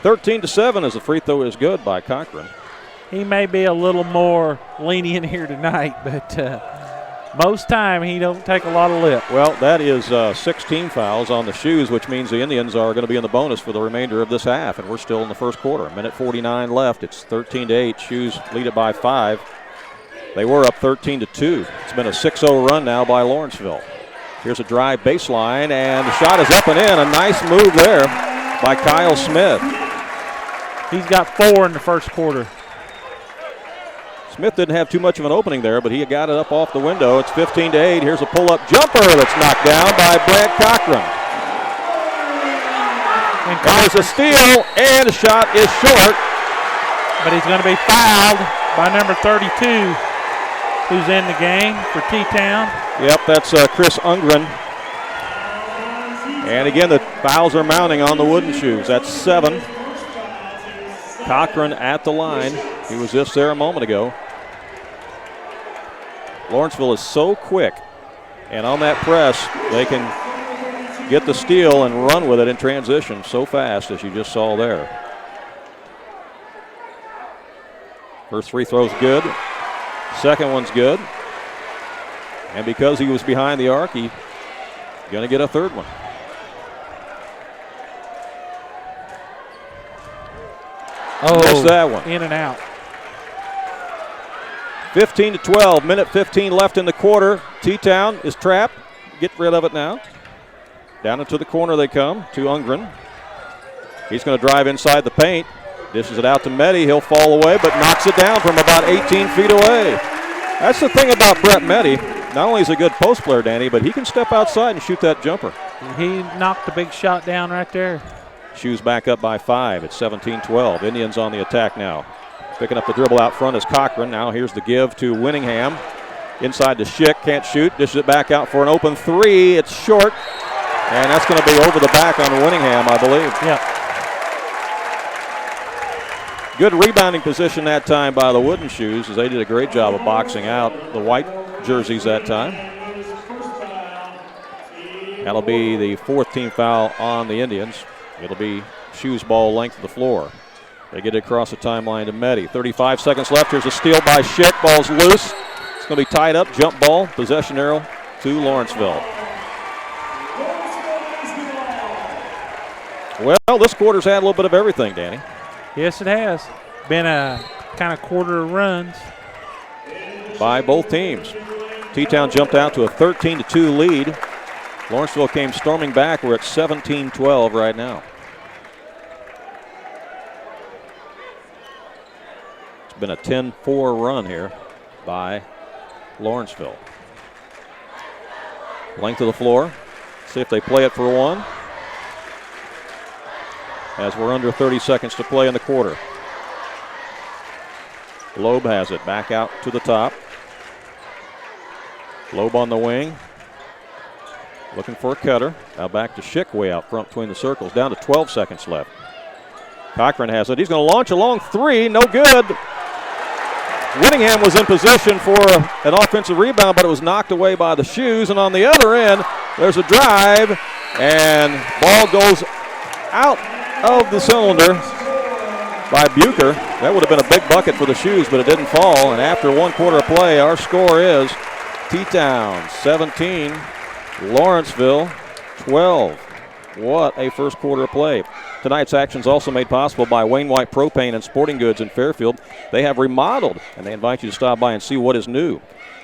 (13-7) as the free throw is good by Cochran. He may be a little more lenient here tonight, but most time he don't take a lot of lip. Well, that is 16 fouls on the Shoes, which means the Indians are going to be in the bonus for the remainder of this half, and we're still in the first quarter. 1:49 left. It's 13-8. Shoes lead it by 5. They were up 13-2. It's been a 6-0 run now by Lawrenceville. Here's a drive baseline, and the shot is up and in. A nice move there by Kyle Smith. He's got 4 in the first quarter. Smith didn't have too much of an opening there, but he got it up off the window. It's 15-8. Here's a pull-up jumper that's knocked down by Brad Cochran. And there's a steal, and the shot is short. But he's going to be fouled by number 32, who's in the game for T-Town. Yep, that's Chris Ungren. And again, the fouls are mounting on the Wooden Shoes. That's 7. Cochran at the line. He was just there a moment ago. Lawrenceville is so quick, and on that press, they can get the steal and run with it in transition so fast, as you just saw there. First free throw's good. Second one's good. And because he was behind the arc, he's going to get a third one. Oh, missed that one. In and out. 15-12, minute 15 left in the quarter. T-Town is trapped. Get rid of it now. Down into the corner they come to Ungren. He's going to drive inside the paint. Dishes it out to Meddy. He'll fall away, but knocks it down from about 18 feet away. That's the thing about Brett Meddy. Not only is he a good post player, Danny, but he can step outside and shoot that jumper. He knocked a big shot down right there. Shoes back up by 5. It's 17-12. Indians on the attack now. Picking up the dribble out front is Cochran. Now here's the give to Winningham. Inside to Schick. Can't shoot. Dishes it back out for an open 3. It's short. And that's going to be over the back on Winningham, I believe. Yeah. Good rebounding position that time by the Wooden Shoes, as they did a great job of boxing out the white jerseys that time. That'll be the 4th team foul on the Indians. It'll be Shoes ball length of the floor. They get it across the timeline to Meddy. 35 seconds left. Here's a steal by Schick. Ball's loose. It's going to be tied up. Jump ball. Possession arrow to Lawrenceville. Well, this quarter's had a little bit of everything, Danny. Yes, it has. Been a kind of quarter of runs by both teams. T-Town jumped out to a 13-2 lead. Lawrenceville came storming back. We're at 17-12 right now. It's been a 10-4 run here by Lawrenceville. Length of the floor. See if they play it for one. as we're under 30 seconds to play in the quarter. Loeb has it back out to the top. Loeb on the wing. Looking for a cutter. Now back to Schick way out front between the circles. Down to 12 seconds left. Cochran has it. He's going to launch a long three. No good. Whittingham was in position for an offensive rebound, but it was knocked away by the Shoes. And on the other end, there's a drive, and ball goes out of the cylinder by Bucher. That would have been a big bucket for the Shoes, but it didn't fall. And after 1 quarter of play, our score is T-Town 17, Lawrenceville 12. What a first quarter of play. Tonight's action is also made possible by Wayne White Propane and Sporting Goods in Fairfield. They have remodeled, and they invite you to stop by and see what is new.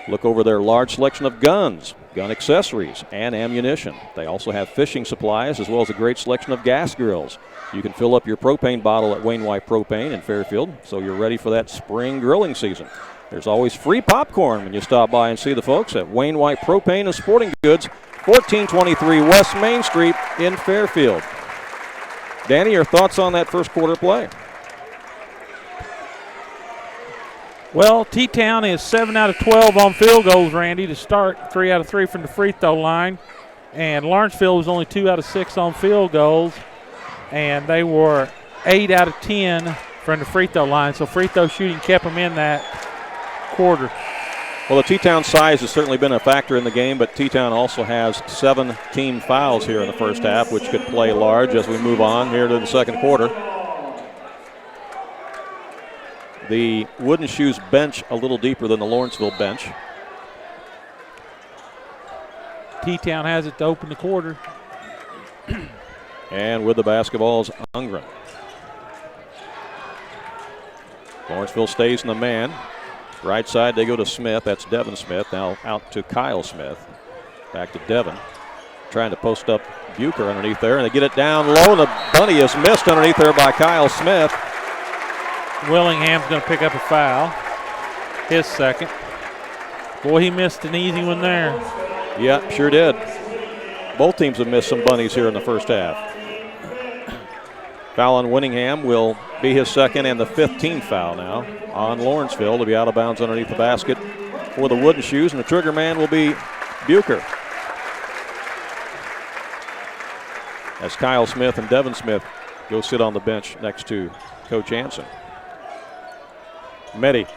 Look over their large selection of guns, gun accessories, and ammunition. They also have fishing supplies as well as a great selection of gas grills. You can fill up your propane bottle at Wayne White Propane in Fairfield, so you're ready for that spring grilling season. There's always free popcorn when you stop by and see the folks at Wayne White Propane and Sporting Goods, 1423 West Main Street in Fairfield. Danny, your thoughts on that first quarter play? Well, T-Town is 7 out of 12 on field goals, Randy, to start. 3 out of 3 from the free throw line. And Lawrenceville was only 2 out of 6 on field goals. And they were 8 out of 10 from the free throw line. So free throw shooting kept them in that quarter. Well, the T-Town size has certainly been a factor in the game, but T-Town also has 7 team fouls here in the first half, which could play large as we move on here to the second quarter. The Wooden Shoes bench a little deeper than the Lawrenceville bench. T-Town has it to open the quarter. And with the basketball is Ungren. Lawrenceville stays in the man. Right side, they go to Smith. That's Devin Smith. Now out to Kyle Smith. Back to Devin. Trying to post up Bucher underneath there, and they get it down low, and the bunny is missed underneath there by Kyle Smith. Willingham's going to pick up a foul. His second. Boy, he missed an easy one there. Yeah, sure did. Both teams have missed some bunnies here in the first half. Foul on Winningham will be his second and the 15th foul now on Lawrenceville to be out of bounds underneath the basket for the Wooden Shoes, and the trigger man will be Bucher. As Kyle Smith and Devin Smith go sit on the bench next to Coach Anson. Meddy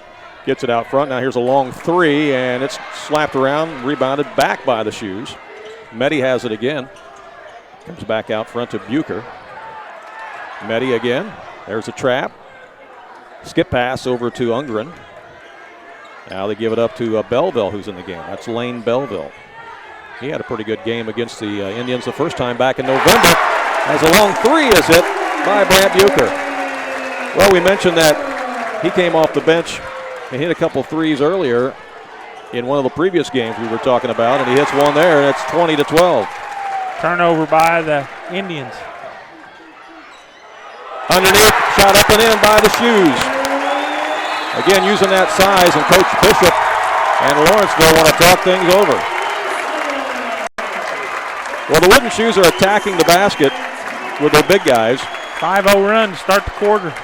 gets it out front. Now here's a long three, and it's slapped around, rebounded back by the Shoes. Meddy has it again. Comes back out front to Bucher. Meddy again. There's a trap. Skip pass over to Ungren. Now they give it up to Belleville, who's in the game. That's Lane Belleville. He had a pretty good game against the Indians the first time back in November. As a long three is hit by Brant Bucher. Well, we mentioned that he came off the bench and hit a couple threes earlier in one of the previous games we were talking about, and he hits one there, and it's 20-12. Turnover by the Indians. Underneath, shot up and in by the Shoes. Again, using that size, and Coach Bishop and Lawrenceville want to talk things over. Well, the Wooden Shoes are attacking the basket with their big guys. 5-0 run to start the quarter.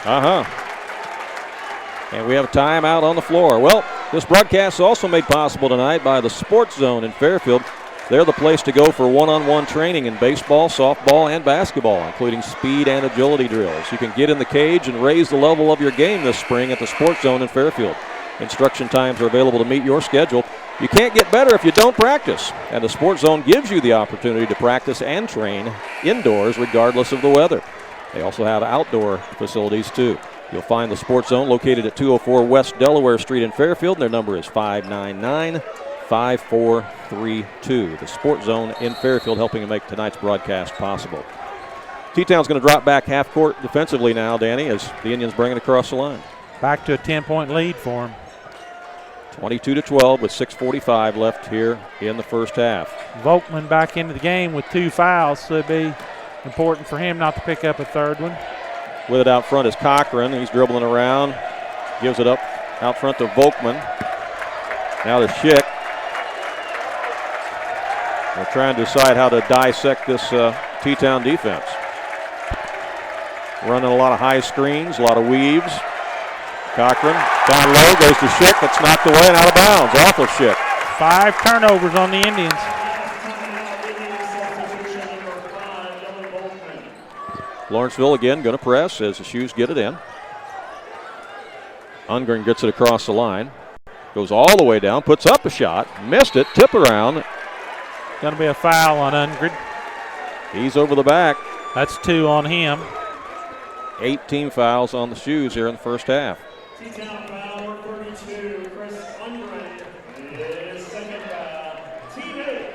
And we have a timeout on the floor. Well, this broadcast is also made possible tonight by the Sports Zone in Fairfield. They're the place to go for one-on-one training in baseball, softball, and basketball, including speed and agility drills. You can get in the cage and raise the level of your game this spring at the Sports Zone in Fairfield. Instruction times are available to meet your schedule. You can't get better if you don't practice, and the Sports Zone gives you the opportunity to practice and train indoors regardless of the weather. They also have outdoor facilities too. You'll find the Sports Zone located at 204 West Delaware Street in Fairfield, and their number is 599-5432. The Sports Zone in Fairfield helping to make tonight's broadcast possible. T-Town's going to drop back half court defensively now, Danny, as the Indians bring it across the line. Back to a 10-point lead for him. 22-12 with 6:45 left here in the first half. Volkman back into the game with 2 fouls, so it'd be important for him not to pick up a third one. With it out front is Cochran. He's dribbling around. Gives it up out front to Volkman. Now to Schick. We're trying to decide how to dissect this T-Town defense. running a lot of high screens, a lot of weaves. Cochran down low, goes to Schick. That's knocked away and out of bounds. Off of Schick. 5 turnovers on the Indians. Lawrenceville again going to press as the Shoes get it in. Ungren gets it across the line. Goes all the way down, puts up a shot, missed it, tip around. Going to be a foul on Ungren. He's over the back. That's 2 on him. 18 fouls on the Shoes here in the first half. T-Town foul number 32, Chris Ungren. His second foul, Team 8.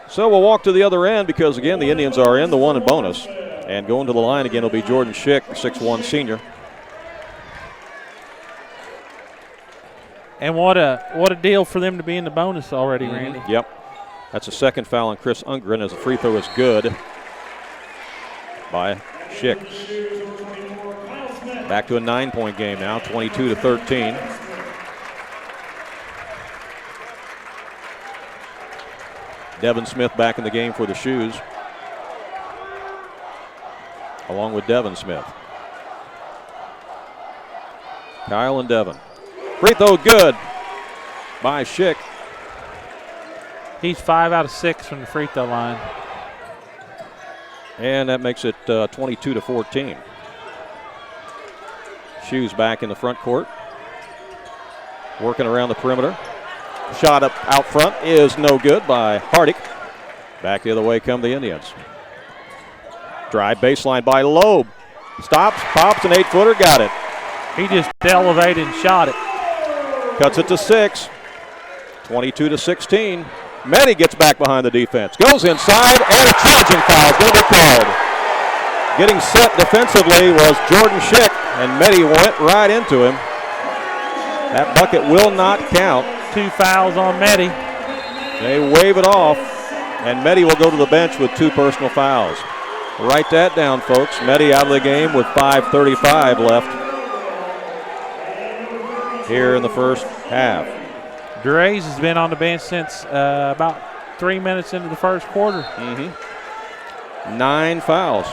So we'll walk to the other end because, again, the Indians are in the 1 and bonus. And going to the line again will be Jordan Schick, 6'1" senior. And what a deal for them to be in the bonus already, Randy. Yep. That's a second foul on Chris Ungren as the free throw is good by Schick. Back to a 9-point game now, 22-13. Devin Smith back in the game for the Shoes, along with Devin Smith. Kyle and Devin. Free throw good by Schick. He's 5 out of 6 from the free throw line. And that makes it 22-14. Shoes back in the front court. Working around the perimeter. Shot up out front is no good by Hardick. Back the other way come the Indians. Drive baseline by Loeb. Stops, pops, an 8-footer, got it. He just elevated and shot it. Cuts it to 6. 22-16. Meddy gets back behind the defense. Goes inside, and a charging foul is going to be called. Getting set defensively was Jordan Schick, and Meddy went right into him. That bucket will not count. 2 fouls on Meddy. They wave it off, and Meddy will go to the bench with 2 personal fouls. Write that down, folks. Meddy out of the game with 5:35 left here in the first half. Drays has been on the bench since about 3 minutes into the first quarter. 9 fouls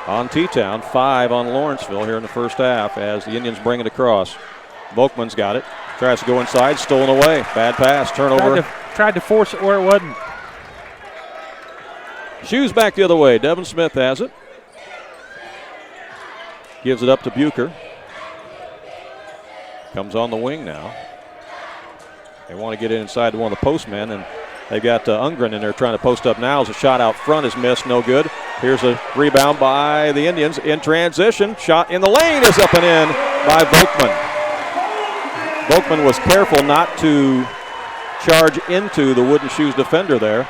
on T-Town, 5 on Lawrenceville here in the first half as the Indians bring it across. Volkman's got it. Tries to go inside, stolen away. Bad pass, turnover. Tried to force it where it wasn't. Shoes back the other way. Devin Smith has it. Gives it up to Bucher. Comes on the wing now. They want to get it inside to one of the postmen, and they've got Ungren in there trying to post up now. As a shot out front is missed, no good. Here's a rebound by the Indians in transition. Shot in the lane is up and in by Volkman. Volkman was careful not to charge into the Wooden Shoes defender there.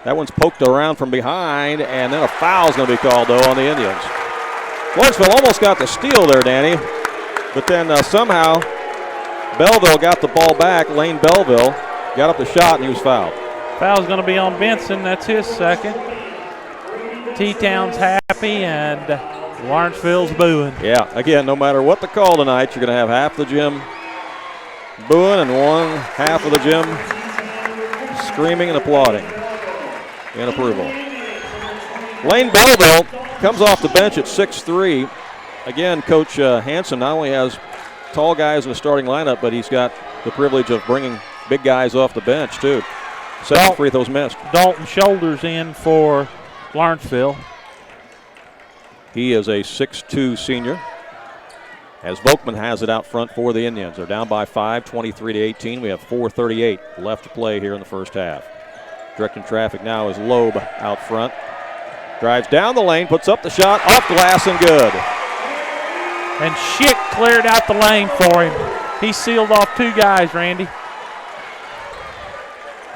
That one's poked around from behind, and then a foul is going to be called, though, on the Indians. Lawrenceville almost got the steal there, Danny, but then somehow Belleville got the ball back. Lane Belleville got up the shot, and he was fouled. Foul's going to be on Benson. That's his second. T-Town's happy, and Lawrenceville's booing. Yeah, again, no matter what the call tonight, you're going to have half the gym booing and one half of the gym screaming and applauding in approval. Lane Belleville comes off the bench at 6'3". Again, Coach Hanson not only has tall guys in the starting lineup, but he's got the privilege of bringing big guys off the bench, too. 7 free throws missed. Dalton Shoulders in for Lawrenceville. He is a 6'2" senior. As Volkman has it out front for the Indians. They're down by 5, 23-18. We have 4:38 left to play here in the first half. Directing traffic now is Loeb out front. Drives down the lane, puts up the shot, off glass and good. And Schick cleared out the lane for him. He sealed off 2 guys, Randy.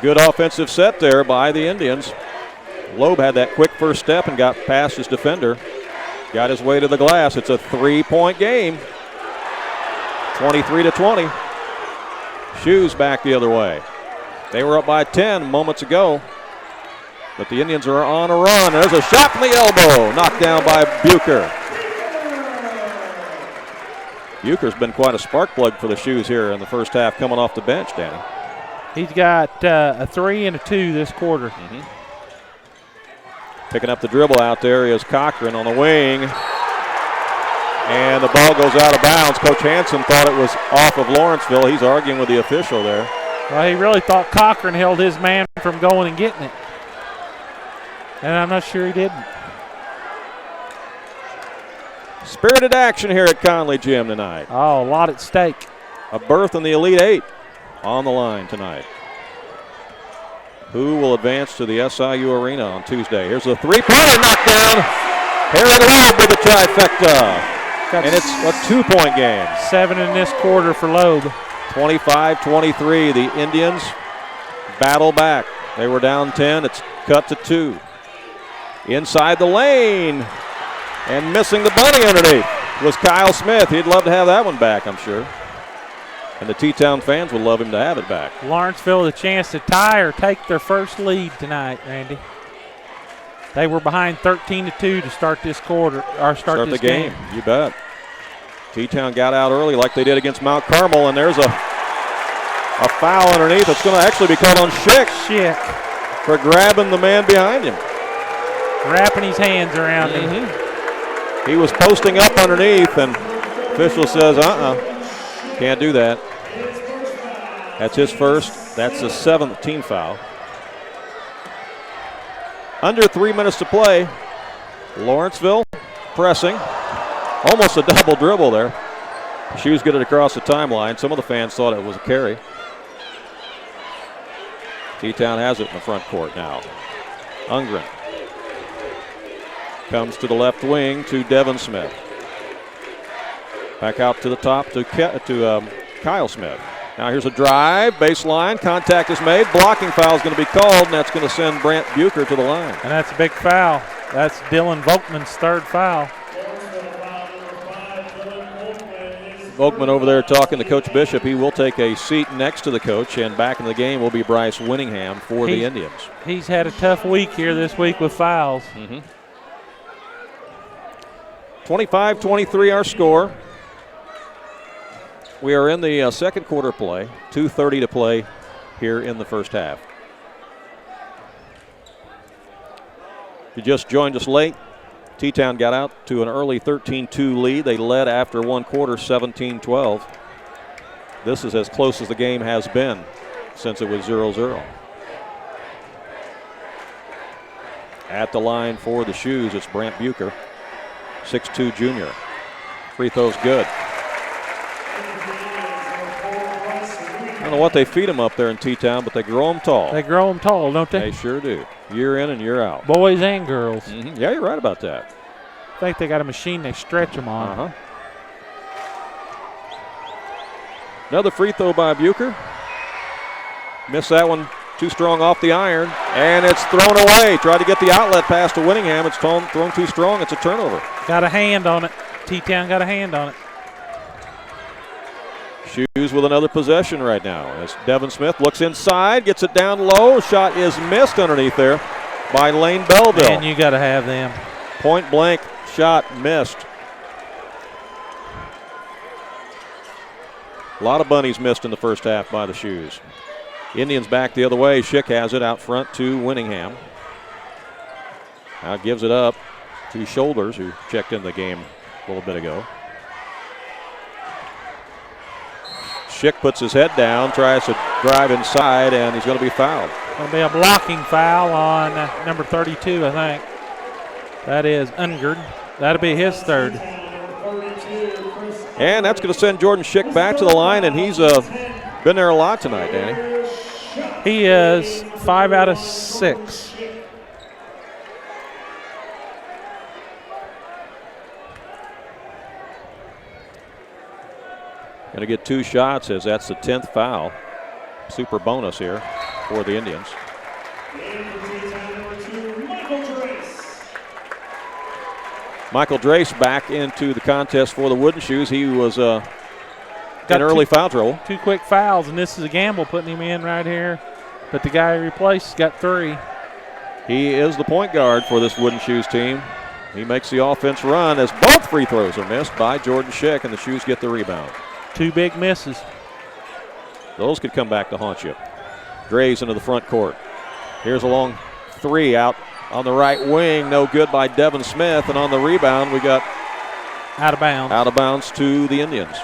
Good offensive set there by the Indians. Loeb had that quick first step and got past his defender. Got his way to the glass. It's a 3-point game. 23-20. Shoes back the other way. They were up by 10 moments ago, but the Indians are on a run. There's a shot from the elbow, knocked down by Bucher. Bucher's been quite a spark plug for the Shoes here in the first half, coming off the bench, Danny. He's got a 3 and a 2 this quarter. Picking up the dribble out there is Cochran on the wing. And the ball goes out of bounds. Coach Hanson thought it was off of Lawrenceville. He's arguing with the official there. Well, he really thought Cochran held his man from going and getting it. And I'm not sure he didn't. Spirited action here at Conley Gym tonight. Oh, a lot at stake. A berth in the Elite Eight on the line tonight. Who will advance to the SIU Arena on Tuesday? Here's a three-pointer knocked down. Harry Loeb with a trifecta. And it's a 2-point game. 7 in this quarter for Loeb. 25-23. The Indians battle back. They were down 10. It's cut to 2. Inside the lane. And missing the bunny underneath was Kyle Smith. He'd love to have that one back, I'm sure. And the T-Town fans would love him to have it back. Lawrenceville with a chance to tie or take their first lead tonight, Randy. They were behind 13-2 to start this quarter, or start this game. You bet. T-Town got out early like they did against Mount Carmel, and there's a foul underneath. It's going to actually be called on Schick for grabbing the man behind him. Wrapping his hands around him. He was posting up underneath, and official says, can't do that. That's his first. That's the 7th team foul. Under 3 minutes to play. Lawrenceville pressing. Almost a double dribble there. Shoes get it across the timeline. Some of the fans thought it was a carry. T-Town has it in the front court now. Ungren comes to the left wing to Devin Smith. Back out to the top to Kyle Smith. Now here's a drive, baseline, contact is made. Blocking foul is going to be called, and that's going to send Brant Bucher to the line. And that's a big foul. That's Dylan Volkman's third foul. Volkman over there talking to Coach Bishop. He will take a seat next to the coach, and back in the game will be Bryce Winningham for the Indians. He's had a tough week here this week with fouls. 25-23 our score. We are in the second quarter play. 2:30 to play here in the first half. If you just joined us late, T-Town got out to an early 13-2 lead. They led after one quarter 17-12. This is as close as the game has been since it was 0-0. At the line for the Shoes, it's Brant Bucher, 6'2" junior. Free throw's good. I don't know what they feed them up there in T-Town, but they grow them tall. They grow them tall, don't they? They sure do. Year in and year out. Boys and girls. Yeah, you're right about that. I think they got a machine they stretch them on. Another free throw by Bucher. Missed that one. Too strong off the iron. And it's thrown away. Tried to get the outlet pass to Winningham. It's thrown too strong. It's a turnover. Got a hand on it. T-Town got a hand on it. Shoes with another possession right now as Devin Smith looks inside, gets it down low. Shot is missed underneath there by Lane Belleville. And you got to have them. Point blank shot missed. A lot of bunnies missed in the first half by the Shoes. Indians back the other way. Schick has it out front to Winningham. Now gives it up to Shoulders, who checked in the game a little bit ago. Schick puts his head down, tries to drive inside, and he's going to be fouled. Going to be a blocking foul on number 32, I think. That is Ungern. That'll be his third. And that's going to send Jordan Schick back to the line, and he's been there a lot tonight, Danny. He is 5 out of 6. Going to get 2 shots as that's the 10th foul. Super bonus here for the Indians. Michael Drace back into the contest for the Wooden Shoes. He was in early foul trouble. 2 quick fouls, and this is a gamble putting him in right here. But the guy he replaced got 3. He is the point guard for this Wooden Shoes team. He makes the offense run as both free throws are missed by Jordan Schick, and the Shoes get the rebound. 2 big misses. Those could come back to haunt you. Drays into the front court. Here's a long 3 out on the right wing, no good by Devin Smith. And on the rebound, we got out of bounds. Out of bounds to the Indians.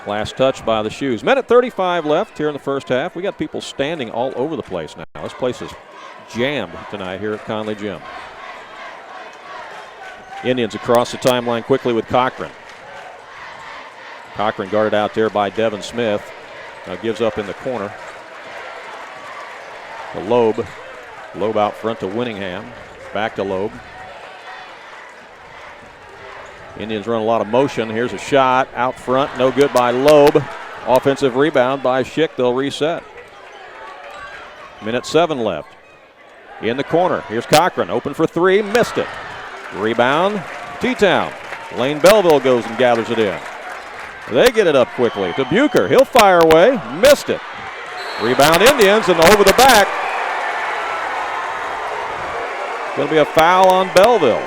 Last touch by the Shoes. Minute 35 left here in the first half. We got people standing all over the place now. This place is jammed tonight here at Conley Gym. Indians across the timeline quickly with Cochran. Cochran guarded out there by Devin Smith. Now gives up in the corner. To Loeb. Loeb out front to Winningham. Back to Loeb. Indians run a lot of motion. Here's a shot out front. No good by Loeb. Offensive rebound by Schick. They'll reset. Minute 7 left. In the corner. Here's Cochran. Open for three. Missed it. Rebound. T-Town. Lane Belleville goes and gathers it in. They get it up quickly to Bucher. He'll fire away. Missed it. Rebound Indians and over the back. Going to be a foul on Belleville.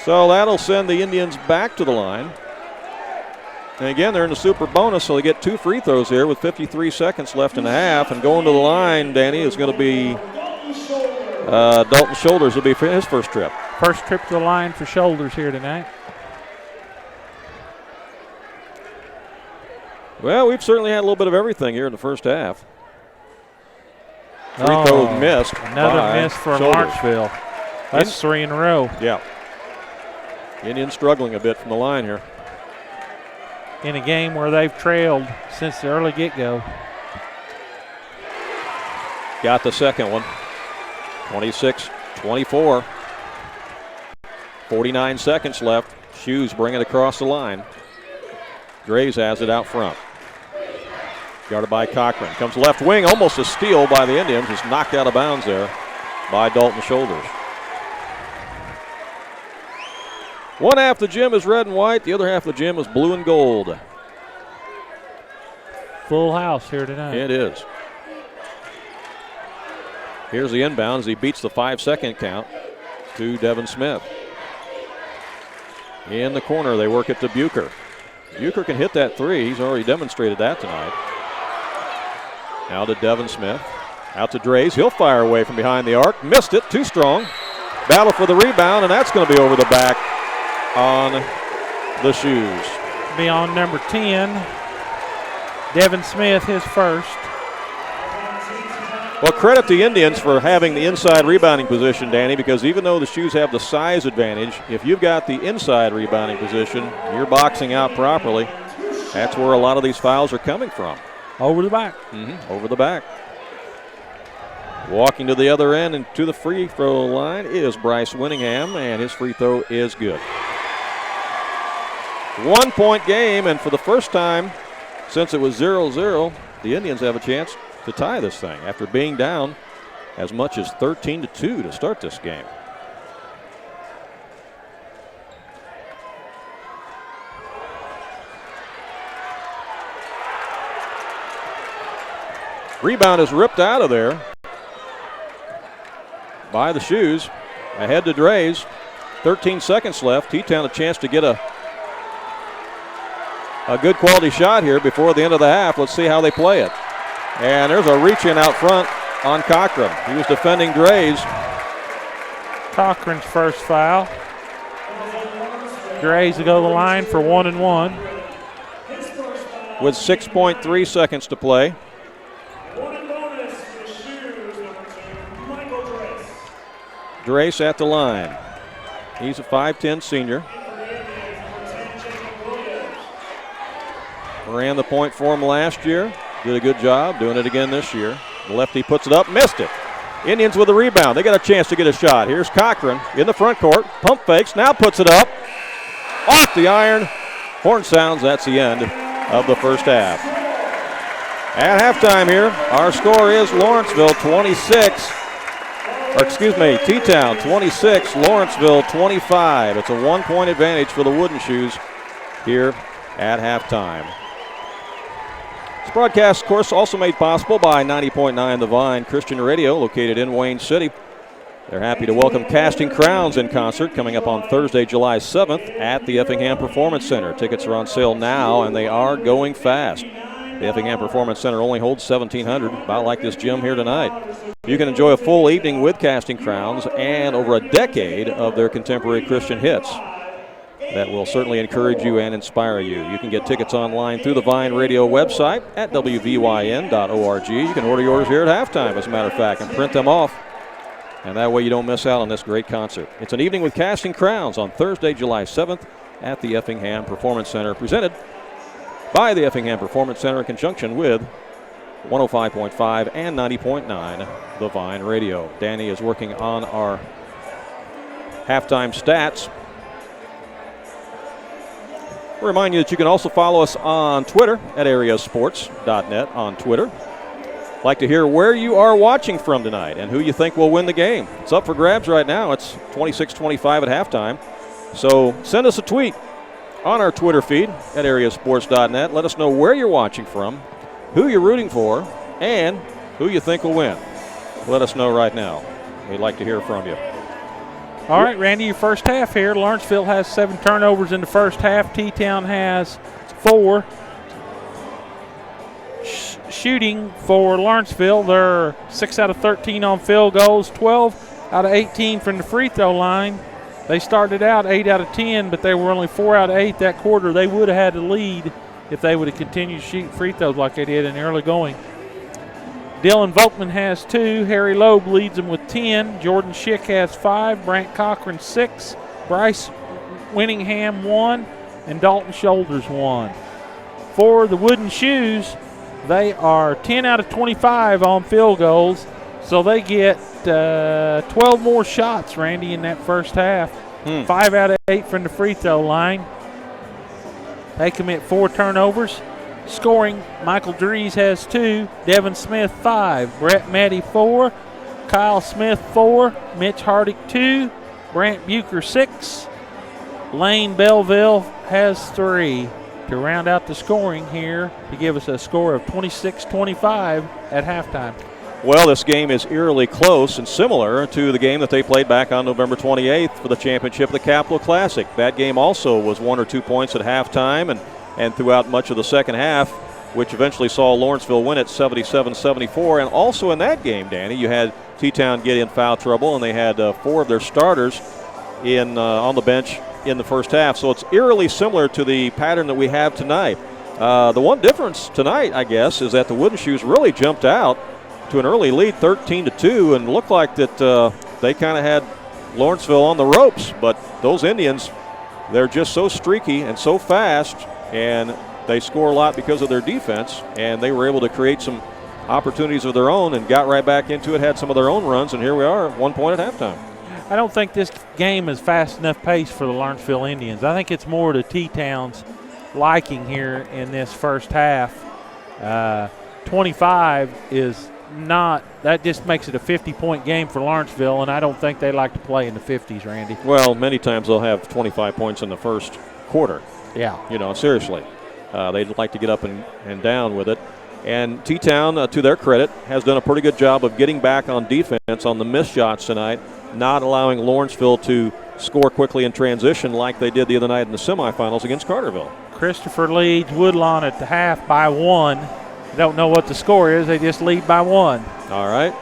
So that'll send the Indians back to the line. And again, they're in the super bonus, so they get 2 free throws here with 53 seconds left in the half. And going to the line, Danny, is going to be Dalton Shoulders will be for his first trip. First trip to the line for Shoulders here tonight. Well, we've certainly had a little bit of everything here in the first half. Free throw missed. Another miss for Lawrenceville. That's 3 in a row. Yeah. Indians struggling a bit from the line here. In a game where they've trailed since the early get-go. Got the second one. 26-24. 49 seconds left. Shoes bring it across the line. Graves has it out front. Guarded by Cochran. Comes left wing, almost a steal by the Indians. Just knocked out of bounds there by Dalton Shoulders. One half of the gym is red and white. The other half of the gym is blue and gold. Full house here tonight. It is. Here's the inbound as he beats the 5-second count to Devin Smith. In the corner, they work it to Bucher. Bucher can hit that three. He's already demonstrated that tonight. Now to Devin Smith. Out to Drays. He'll fire away from behind the arc. Missed it. Too strong. Battle for the rebound, and that's going to be over the back on the Shoes. Be on number 10. Devin Smith, his first. Well, credit the Indians for having the inside rebounding position, Danny, because even though the Shoes have the size advantage, if you've got the inside rebounding position, you're boxing out properly. That's where a lot of these fouls are coming from. Over the back. Over the back. Walking to the other end and to the free throw line is Bryce Winningham, and his free throw is good. 1-point game, and for the first time since it was 0-0, the Indians have a chance to tie this thing after being down as much as 13-2 to start this game. Rebound is ripped out of there by the Shoes. Ahead to Drays. 13 seconds left. T-Town a chance to get a good quality shot here before the end of the half. Let's see how they play it. And there's a reach-in out front on Cochran. He was defending Drays. Cochran's first foul. Drays will go to the line for 1 and 1. With 6.3 seconds to play. Drace at the line. He's a 5'10 senior. Ran the point for him last year. Did a good job doing it again this year. The lefty puts it up, missed it. Indians with a rebound. They got a chance to get a shot. Here's Cochran in the front court. Pump fakes, now puts it up. Off the iron. Horn sounds, that's the end of the first half. At halftime here, our score is Lawrenceville 26. T-Town 26, Lawrenceville 25. It's a 1-point advantage for the Wooden Shoes here at halftime. This broadcast, of course, also made possible by 90.9 The Vine Christian Radio, located in Wayne City. They're happy to welcome Casting Crowns in concert coming up on Thursday, July 7th at the Effingham Performance Center. Tickets are on sale now, and they are going fast. The Effingham Performance Center only holds 1,700, about like this gym here tonight. You can enjoy a full evening with Casting Crowns and over a decade of their contemporary Christian hits. That will certainly encourage you and inspire you. You can get tickets online through the Vine Radio website at wvyn.org. You can order yours here at halftime, as a matter of fact, and print them off. And that way you don't miss out on this great concert. It's an evening with Casting Crowns on Thursday, July 7th at the Effingham Performance Center, presented by the Effingham Performance Center in conjunction with 105.5 and 90.9 The Vine Radio. Danny is working on our halftime stats. I'll remind you that you can also follow us on Twitter at AreaSports.net on Twitter. Like to hear where you are watching from tonight and who you think will win the game. It's up for grabs right now. It's 26-25 at halftime. So send us a tweet on our Twitter feed at AreaSports.net. Let us know where you're watching from, who you're rooting for, and who you think will win. Let us know right now. We'd like to hear from you. All right, Randy, your first half here. Lawrenceville has 7 turnovers in the first half. T-Town has 4. Shooting for Lawrenceville, they're 6 out of 13 on field goals, 12 out of 18 from the free throw line. They started out 8 out of 10, but they were only 4 out of 8 that quarter. They would have had the lead if they would have continued to shoot free throws like they did in the early going. Dylan Volkman has 2. Harry Loeb leads them with 10. Jordan Schick has 5. Brant Cochran 6. Bryce Winningham 1. And Dalton Shoulders 1. For the Wooden Shoes, they are 10 out of 25 on field goals, so they get 12 more shots, Randy, in that first half. 5 out of 8 from the free throw line. They commit 4 turnovers. Scoring, Michael Dries has 2, Devin Smith 5, Brett Matty 4, Kyle Smith 4, Mitch Hardick 2, Brant Bucher 6, Lane Belleville has 3 to round out the scoring here to give us a score of 26-25 at halftime. Well, this game is eerily close and similar to the game that they played back on November 28th for the championship of the Capital Classic. That game also was 1 or 2 points at halftime and throughout much of the second half, which eventually saw Lawrenceville win it 77-74. And also in that game, Danny, you had T-Town get in foul trouble, and they had 4 of their starters on the bench in the first half. So it's eerily similar to the pattern that we have tonight. The one difference tonight, I guess, is that the Wooden Shoes really jumped out to an early lead, 13-2, and looked like that they kind of had Lawrenceville on the ropes. But those Indians, they're just so streaky and so fast, and they score a lot because of their defense, and they were able to create some opportunities of their own and got right back into it, had some of their own runs, and here we are, 1 point at halftime. I don't think this game is fast enough pace for the Lawrenceville Indians. I think it's more to T-Town's liking here in this first half. 25 is not – that just makes it a 50-point game for Lawrenceville, and I don't think they like to play in the 50s, Randy. Well, many times they'll have 25 points in the first quarter. Yeah. You know, seriously. They'd like to get up and down with it. And T-Town, to their credit, has done a pretty good job of getting back on defense on the missed shots tonight, not allowing Lawrenceville to score quickly in transition like they did the other night in the semifinals against Carterville. Christopher leads Woodlawn at the half by 1. I don't know what the score is. They just lead by 1. All right.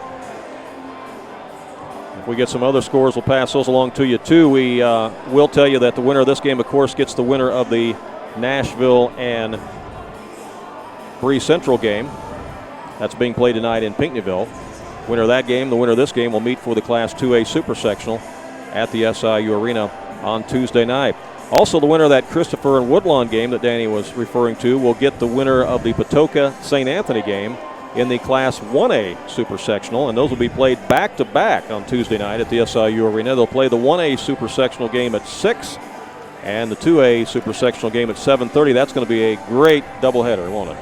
If we get some other scores, we'll pass those along to you, too. We will tell you that the winner of this game, of course, gets the winner of the Nashville and Bree Central game. That's being played tonight in Pinckneyville. Winner of that game, the winner of this game, will meet for the Class 2A Super Sectional at the SIU Arena on Tuesday night. Also, the winner of that Christopher and Woodlawn game that Danny was referring to will get the winner of the Patoka-St. Anthony game in the Class 1A Super Sectional, and those will be played back-to-back on Tuesday night at the SIU Arena. They'll play the 1A Super Sectional game at 6 and the 2A Super Sectional game at 7:30. That's going to be a great doubleheader, won't it?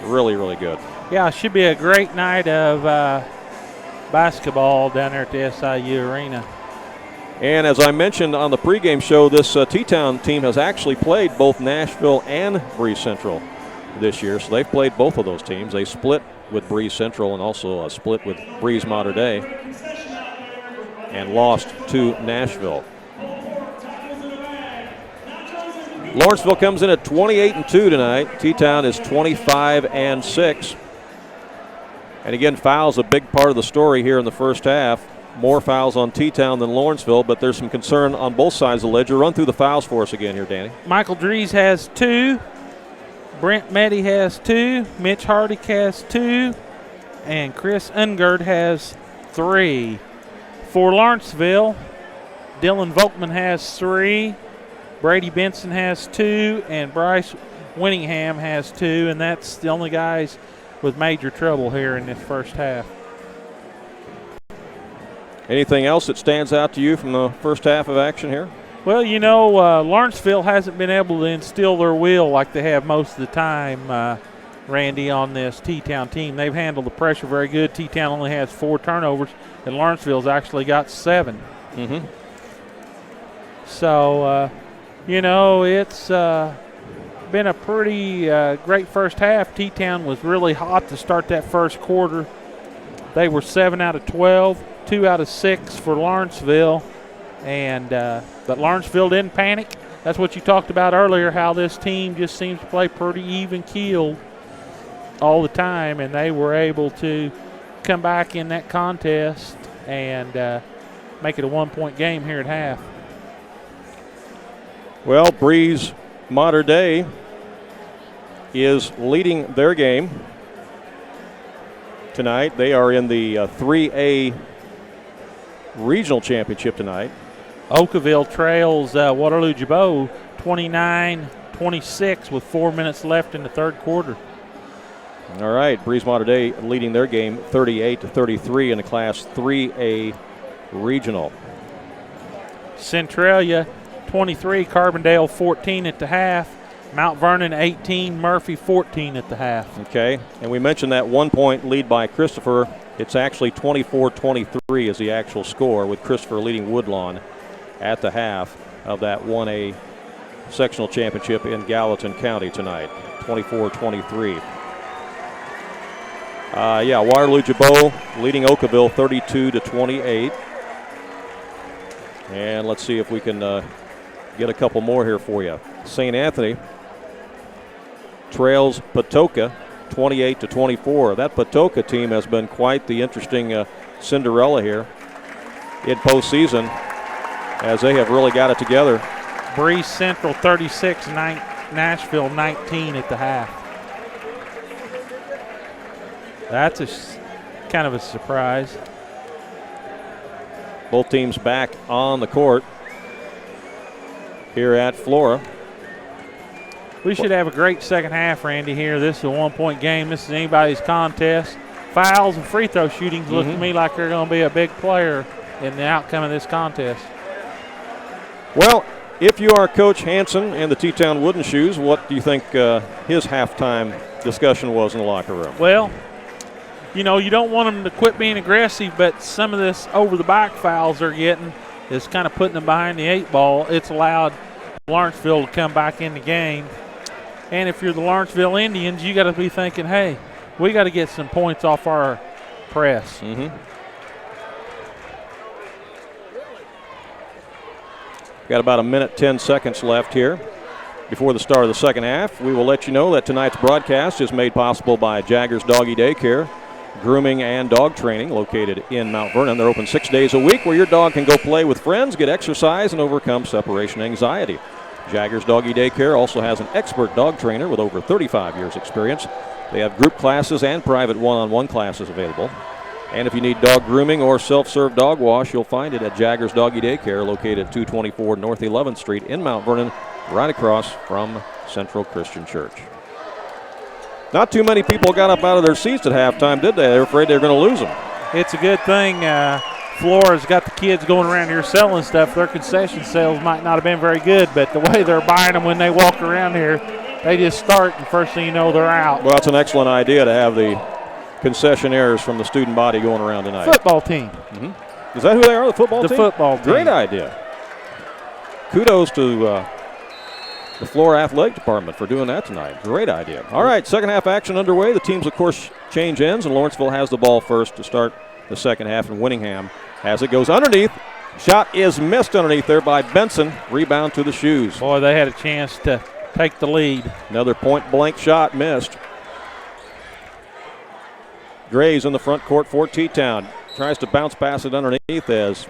Really, really good. Yeah, it should be a great night of basketball down there at the SIU Arena. And as I mentioned on the pregame show, this T-Town team has actually played both Nashville and Bree Central this year. So they've played both of those teams. They split with Bree Central and also split with Breeze Mater Dei and lost to Nashville. Lawrenceville comes in at 28-2 tonight. T-Town is 25-6. And again, fouls a big part of the story here in the first half. More fouls on T-Town than Lawrenceville, but there's some concern on both sides of the ledger. Run through the fouls for us again here, Danny. Michael Dries has 2. Brent Meddy has 2. Mitch Hardick has 2. And Chris Ungard has 3. For Lawrenceville, Dylan Volkman has 3. Brady Benson has 2. And Bryce Winningham has 2. And that's the only guys with major trouble here in this first half. Anything else that stands out to you from the first half of action here? Well, you know, Lawrenceville hasn't been able to instill their will like they have most of the time, Randy, on this T-Town team. They've handled the pressure very good. T-Town only has 4 turnovers, and Lawrenceville's actually got 7. Mm-hmm. So, you know, it's been a pretty great first half. T-Town was really hot to start that first quarter. They were 7 out of 12, 2 out of 6 for Lawrenceville. But Lawrenceville didn't panic. That's what you talked about earlier, how this team just seems to play pretty even-keeled all the time, and they were able to come back in that contest and make it a 1-point game here at half. Well, Breeze Mater Dei is leading their game tonight. They are in the 3A regional championship tonight. Oakville trails Waterloo Jabot 29-26 with 4 minutes left in the third quarter. All right, Breeze Mater Dei leading their game 38-33 in the Class 3A regional. Centralia 23, Carbondale 14 at the half. Mount Vernon 18, Murphy 14 at the half. Okay, and we mentioned that 1-point lead by Christopher. It's actually 24-23 is the actual score, with Christopher leading Woodlawn at the half of that 1A sectional championship in Gallatin County tonight, 24-23. Waterloo Jabot leading Oakville 32-28. And let's see if we can get a couple more here for you. St. Anthony trails Patoka 28-24. That Patoka team has been quite the interesting Cinderella here in postseason, as they have really got it together. Breeze Central 36, Nashville 19 at the half. That's kind of a surprise. Both teams back on the court here at Flora. We should have a great second half, Randy, here. This is a 1-point game. This is anybody's contest. Fouls and free throw shootings look to me like they're going to be a big player in the outcome of this contest. Well, if you are Coach Hanson and the T-Town Wooden Shoes, what do you think his halftime discussion was in the locker room? Well, you know, you don't want them to quit being aggressive, but some of this over-the-back fouls they're getting is kind of putting them behind the 8 ball. It's allowed Lawrenceville to come back in the game. And if you're the Lawrenceville Indians, you got to be thinking, hey, we got to get some points off our press. Mm-hmm. Got about 1:10 seconds left here before the start of the second half. We will let you know that tonight's broadcast is made possible by Jaggers Doggy Daycare, grooming and dog training, located in Mount Vernon. They're open 6 days a week, where your dog can go play with friends, get exercise, and overcome separation anxiety. Jaggers Doggy Daycare also has an expert dog trainer with over 35 years experience. They have group classes and private one-on-one classes available. And if you need dog grooming or self-serve dog wash, you'll find it at Jaggers Doggy Daycare, located at 224 North 11th Street in Mount Vernon, right across from Central Christian Church. Not too many people got up out of their seats at halftime, did they? They were afraid they were going to lose them. It's a good thing Flora's got the kids going around here selling stuff. Their concession sales might not have been very good, but the way they're buying them when they walk around here, they just start, and first thing you know, they're out. Well, that's an excellent idea to have the concessionaires from the student body going around tonight. Football team. Mm-hmm. Is that who they are, the football team? The football team. Great idea. Kudos to the Flora Athletic Department for doing that tonight. Great idea. All right, second half action underway. The teams, of course, change ends, and Lawrenceville has the ball first to start the second half, and Winningham, as it goes underneath, Shot is missed underneath there by Benson. Rebound to the Shoes. Boy, they had a chance to take the lead. Another point-blank shot missed. Grays in the front court for T-Town. Tries to bounce pass it underneath as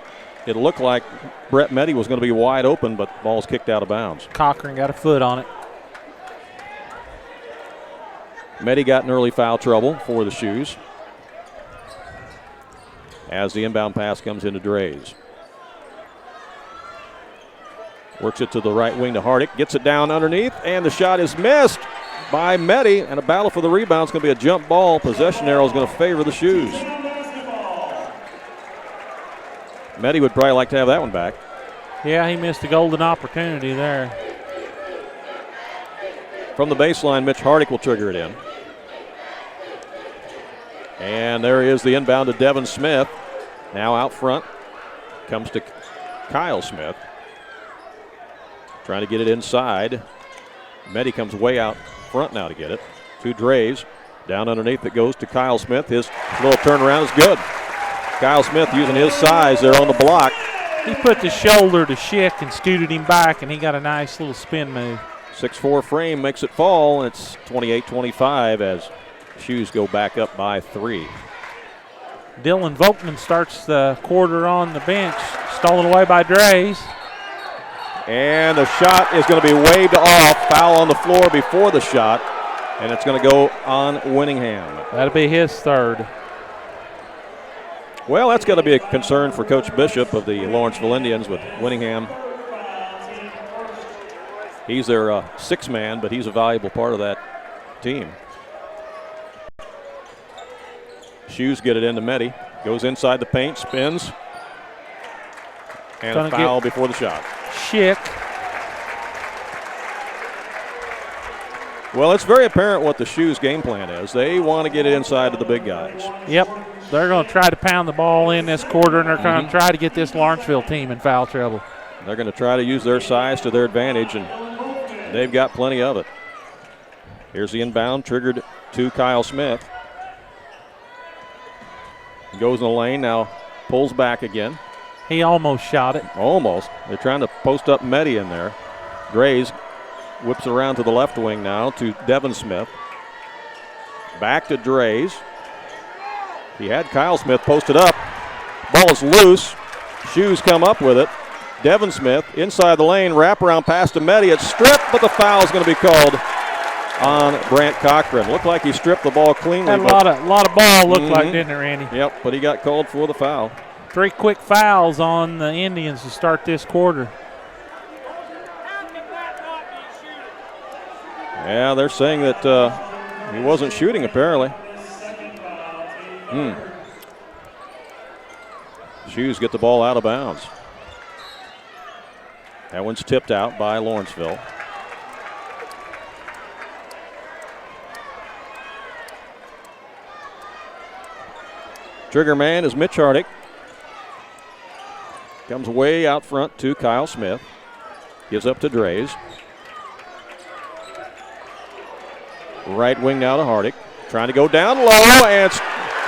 it looked like Brett Meddy was going to be wide open, but the ball's kicked out of bounds. Cochran got a foot on it. Meddy got in early foul trouble for the Shoes as the inbound pass comes into Drays. Works it to the right wing to Hardick. Gets it down underneath, and the shot is missed by Meddy. And a battle for the rebound. It's going to be a jump ball. Possession arrow is going to favor the Shoes. Meddy would probably like to have that one back. Yeah, he missed a golden opportunity there. From the baseline, Mitch Hardick will trigger it in. And there is the inbound to Devin Smith. Now out front comes to Kyle Smith. Trying to get it inside. Meddy comes way out front now to get it. To Drays. Down underneath it goes to Kyle Smith. His little turnaround is good. Kyle Smith using his size there on the block. He put the shoulder to Schick and scooted him back, and he got a nice little spin move. 6'4" frame makes it fall, and it's 28-25 as Shoes go back up by 3. Dylan Volkman starts the quarter on the bench. Stolen away by Drays. And the shot is going to be waved off. Foul on the floor before the shot, and it's going to go on Winningham. That'll be his third. Well, that's got to be a concern for Coach Bishop of the Lawrenceville Indians with Winningham. He's their sixth man, but he's a valuable part of that team. Shoes get it into Meddy. Goes inside the paint, spins. And a foul before the shot. Schick. Well, it's very apparent what the Shoes game plan is. They want to get it inside to the big guys. Yep. They're going to try to pound the ball in this quarter, and they're going to try to get this Lawrenceville team in foul trouble. They're going to try to use their size to their advantage, and they've got plenty of it. Here's the inbound, triggered to Kyle Smith. Goes in the lane, now pulls back again. He almost shot it. Almost. They're trying to post up Meddy in there. Grays whips around to the left wing now to Devin Smith. Back to Drays. He had Kyle Smith posted up. Ball is loose. Shoes come up with it. Devin Smith inside the lane, wraparound pass to Meddy. It's stripped, but the foul is going to be called on Brant Cochran. Looked like he stripped the ball cleanly. Had a lot of ball looked like, didn't it, Randy? Yep, but he got called for the foul. 3 quick fouls on the Indians to start this quarter. Yeah, they're saying that he wasn't shooting apparently. Shoes get the ball out of bounds. That one's tipped out by Lawrenceville. Trigger man is Mitch Hardick. Comes way out front to Kyle Smith. Gives up to Drays. Right wing now to Hardick. Trying to go down low, and it's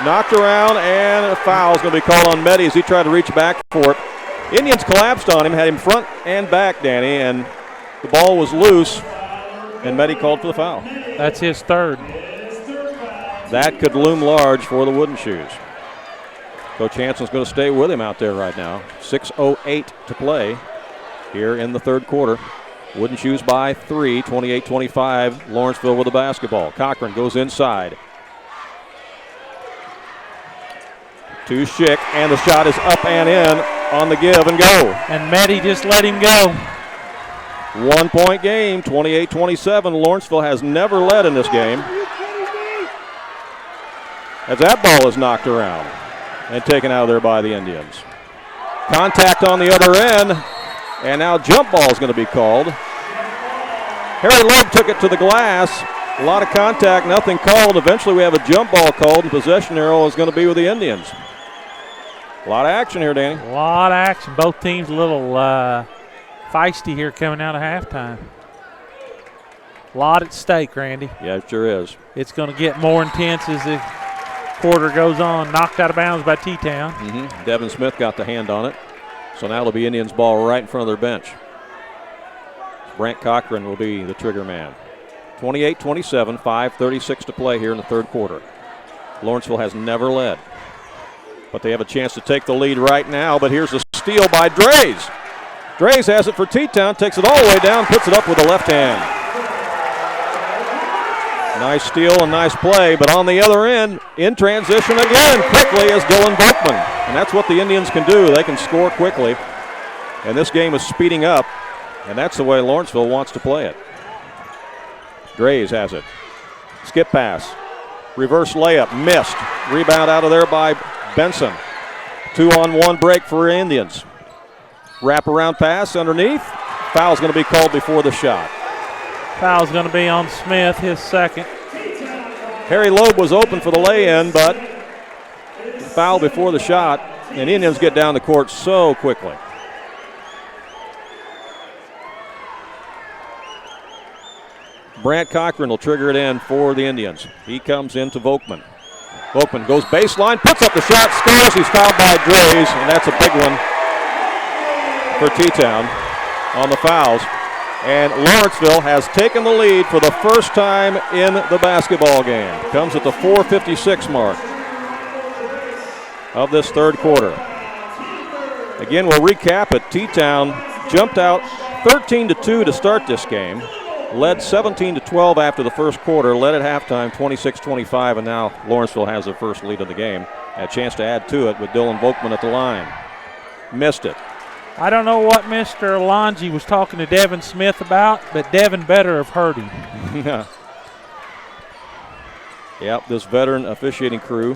knocked around, and a foul is going to be called on Meddy as he tried to reach back for it. Indians collapsed on him, had him front and back, Danny, and the ball was loose, and Meddy called for the foul. That's his third. That could loom large for the Wooden Shoes. Coach Hanson's going to stay with him out there right now. 6:08 to play here in the third quarter. Wooden Shoes by 3, 28-25. Lawrenceville with the basketball. Cochran goes inside. To Schick, and the shot is up and in on the give and go. And Meddy just let him go. 1 point game, 28-27. Lawrenceville has never led in this game. As that ball is knocked around and taken out of there by the Indians. Contact on the other end, and now jump ball is going to be called. Harry Loeb took it to the glass. A lot of contact, nothing called. Eventually we have a jump ball called, and possession arrow is going to be with the Indians. A lot of action here, Danny. A lot of action. Both teams a little feisty here coming out of halftime. A lot at stake, Randy. Yeah, it sure is. It's going to get more intense as the quarter goes on. Knocked out of bounds by T-Town. Devin Smith got the hand on it. So now it'll be Indians ball right in front of their bench. Brant Cochran will be the trigger man. 28-27, 5:36 to play here in the third quarter. Lawrenceville has never led, but they have a chance to take the lead right now. But here's a steal by Drays. Drays has it for T-Town, takes it all the way down, puts it up with the left hand. Nice steal and nice play, but on the other end, in transition again, quickly is Dylan Volkman. And that's what the Indians can do. They can score quickly. And this game is speeding up, and that's the way Lawrenceville wants to play it. Drays has it. Skip pass. Reverse layup, missed. Rebound out of there by Benson. 2-on-1 break for Indians. Wraparound pass underneath. Foul's going to be called before the shot. Foul's going to be on Smith, his second. Harry Loeb was open for the lay-in, but foul before the shot, and Indians get down the court so quickly. Brant Cochran will trigger it in for the Indians. He comes into Volkman. Volkman goes baseline, puts up the shot, scores. He's fouled by Drays, and that's a big one for T-Town on the fouls. And Lawrenceville has taken the lead for the first time in the basketball game. Comes at the 4:56 mark of this third quarter. Again, we'll recap it. T-Town jumped out 13-2 to start this game. Led 17-12 after the first quarter, led at halftime 26-25, and now Lawrenceville has their first lead of the game. A chance to add to it with Dylan Volkman at the line. Missed it. I don't know what Mr. Alonji was talking to Devin Smith about, but Devin better have heard him. Yep, this veteran officiating crew.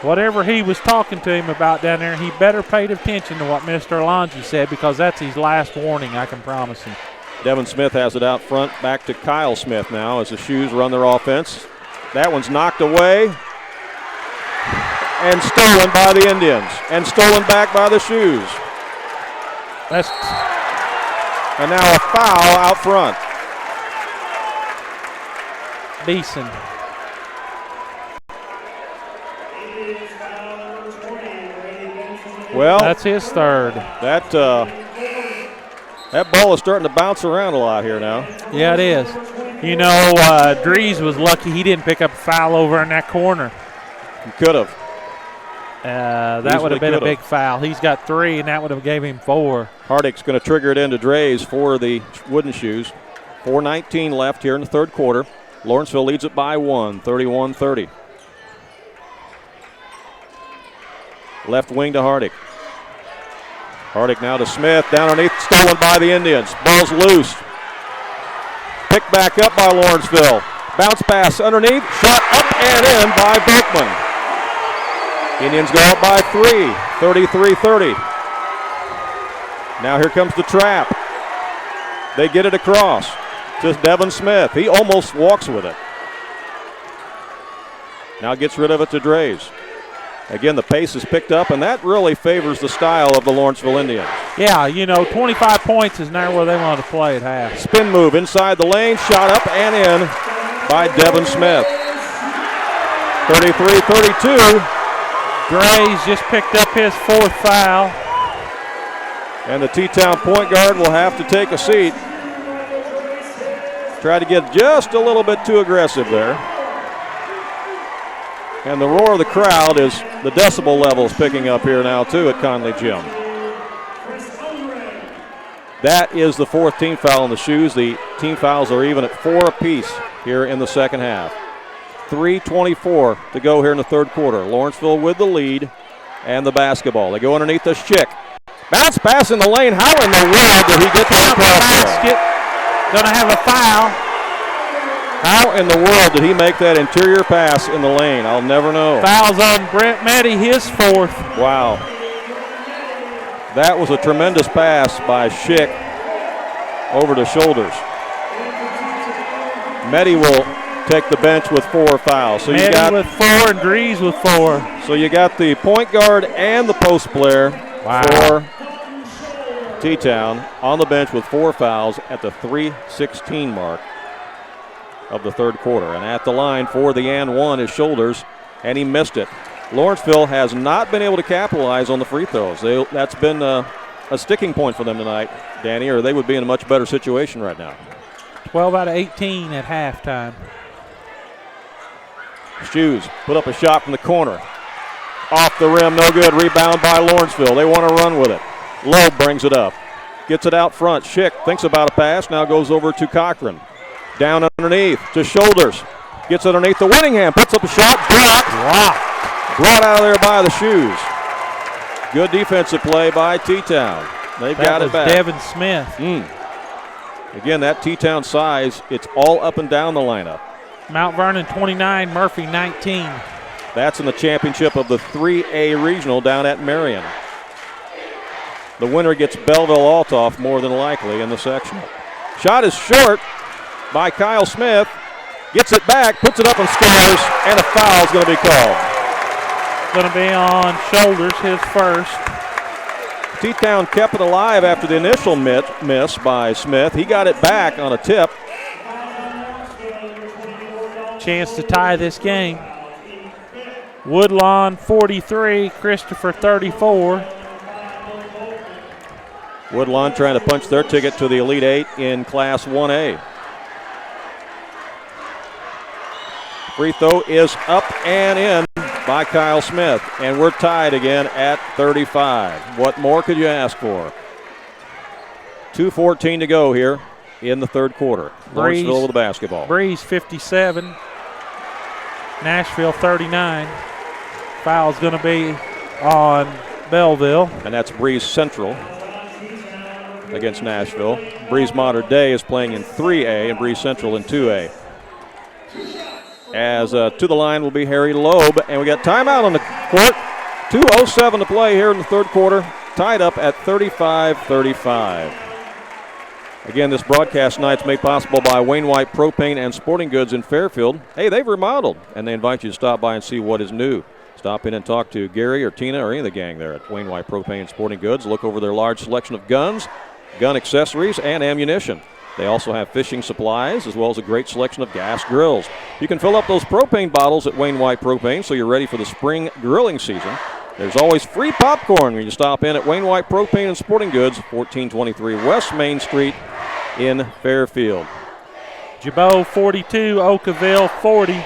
Whatever he was talking to him about down there, he better paid attention to what Mr. Alonji said, because that's his last warning, I can promise him. Devin Smith has it out front, back to Kyle Smith now as the Shoes run their offense. That one's knocked away and stolen by the Indians, and stolen back by the Shoes. And now a foul out front. Beeson. Well, that's his third. That ball is starting to bounce around a lot here now. Yeah, it is. You know, Drees was lucky he didn't pick up a foul over in that corner. He could have. That would have been a big foul. He's got 3, and that would have gave him 4. Hardick's going to trigger it into Drays for the Wooden Shoes. 4:19 left here in the third quarter. Lawrenceville leads it by 1, 31-30. Left wing to Hardick. Hardick now to Smith, down underneath, stolen by the Indians. Ball's loose. Picked back up by Lawrenceville. Bounce pass underneath, shot up and in by Volkman. Indians go up by 3, 33-30. Now here comes the trap. They get it across to Devin Smith. He almost walks with it. Now gets rid of it to Drays. Again, the pace is picked up, and that really favors the style of the Lawrenceville Indians. Yeah, you know, 25 points is now where they want to play at half. Spin move inside the lane, shot up and in by Devin Smith. 33-32. Drays just picked up his 4th foul. And the T-Town point guard will have to take a seat. Try to get just a little bit too aggressive there. And the roar of the crowd is, the decibel level is picking up here now too at Conley Gym. That is the 4th team foul on the Shoes. The team fouls are even at 4 apiece here in the second half. 3:24 to go here in the third quarter. Lawrenceville with the lead and the basketball. They go underneath this Schick. Bounce pass in the lane. How in the world did he get that across there? Going to have a foul. How in the world did he make that interior pass in the lane? I'll never know. Fouls on Brent Meddy, his 4th. Wow. That was a tremendous pass by Schick over the shoulders. Meddy will take the bench with 4 fouls. So Meddy with 4 and Drees with 4. So you got the point guard and the post player for T-Town on the bench with 4 fouls at the 3:16 mark of the third quarter. And at the line for the and one is Shoulders, and he missed it. Lawrenceville has not been able to capitalize on the free throws. That's been a sticking point for them tonight, Danny, or they would be in a much better situation right now. 12 out of 18 at halftime. Shoes put up a shot from the corner. Off the rim, no good. Rebound by Lawrenceville. They want to run with it. Loeb brings it up. Gets it out front. Schick thinks about a pass. Now goes over to Cochran. Down underneath to Shoulders. Gets it underneath the Winningham. Puts up a shot. Blocked. Brought out of there by the Shoes. Good defensive play by T-Town. They've got it back. Devin Smith. Again, that T-Town size, it's all up and down the lineup. Mount Vernon 29, Murphy 19. That's in the championship of the 3A Regional down at Marion. The winner gets Belleville-Altoff more than likely in the sectional. Shot is short by Kyle Smith. Gets it back, puts it up and scores, and a foul is going to be called. Going to be on Shoulders, his first. T-Town kept it alive after the initial miss by Smith. He got it back on a tip. Chance to tie this game. Woodlawn 43, Christopher 34. Woodlawn trying to punch their ticket to the Elite Eight in Class 1A. Free throw is up and in by Kyle Smith, and we're tied again at 35. What more could you ask for? 2:14 to go here in the third quarter. Lawrenceville with the basketball. Breeze 57, Nashville 39. Foul's going to be on Belleville. And that's Breeze Central against Nashville. Breeze Modern Day is playing in 3A and Breeze Central in 2A. As to the line will be Harry Loeb, and we got timeout on the court. 2:07 to play here in the third quarter. Tied up at 35-35. Again, this broadcast tonight's made possible by Wainwright Propane and Sporting Goods in Fairfield. Hey, they've remodeled, and they invite you to stop by and see what is new. Stop in and talk to Gary or Tina or any of the gang there at Wainwright Propane and Sporting Goods. Look over their large selection of guns, gun accessories, and ammunition. They also have fishing supplies as well as a great selection of gas grills. You can fill up those propane bottles at Wainwright Propane so you're ready for the spring grilling season. There's always free popcorn when you stop in at Wainwright Propane and Sporting Goods, 1423 West Main Street in Fairfield. Jabot 42, Oakville 40.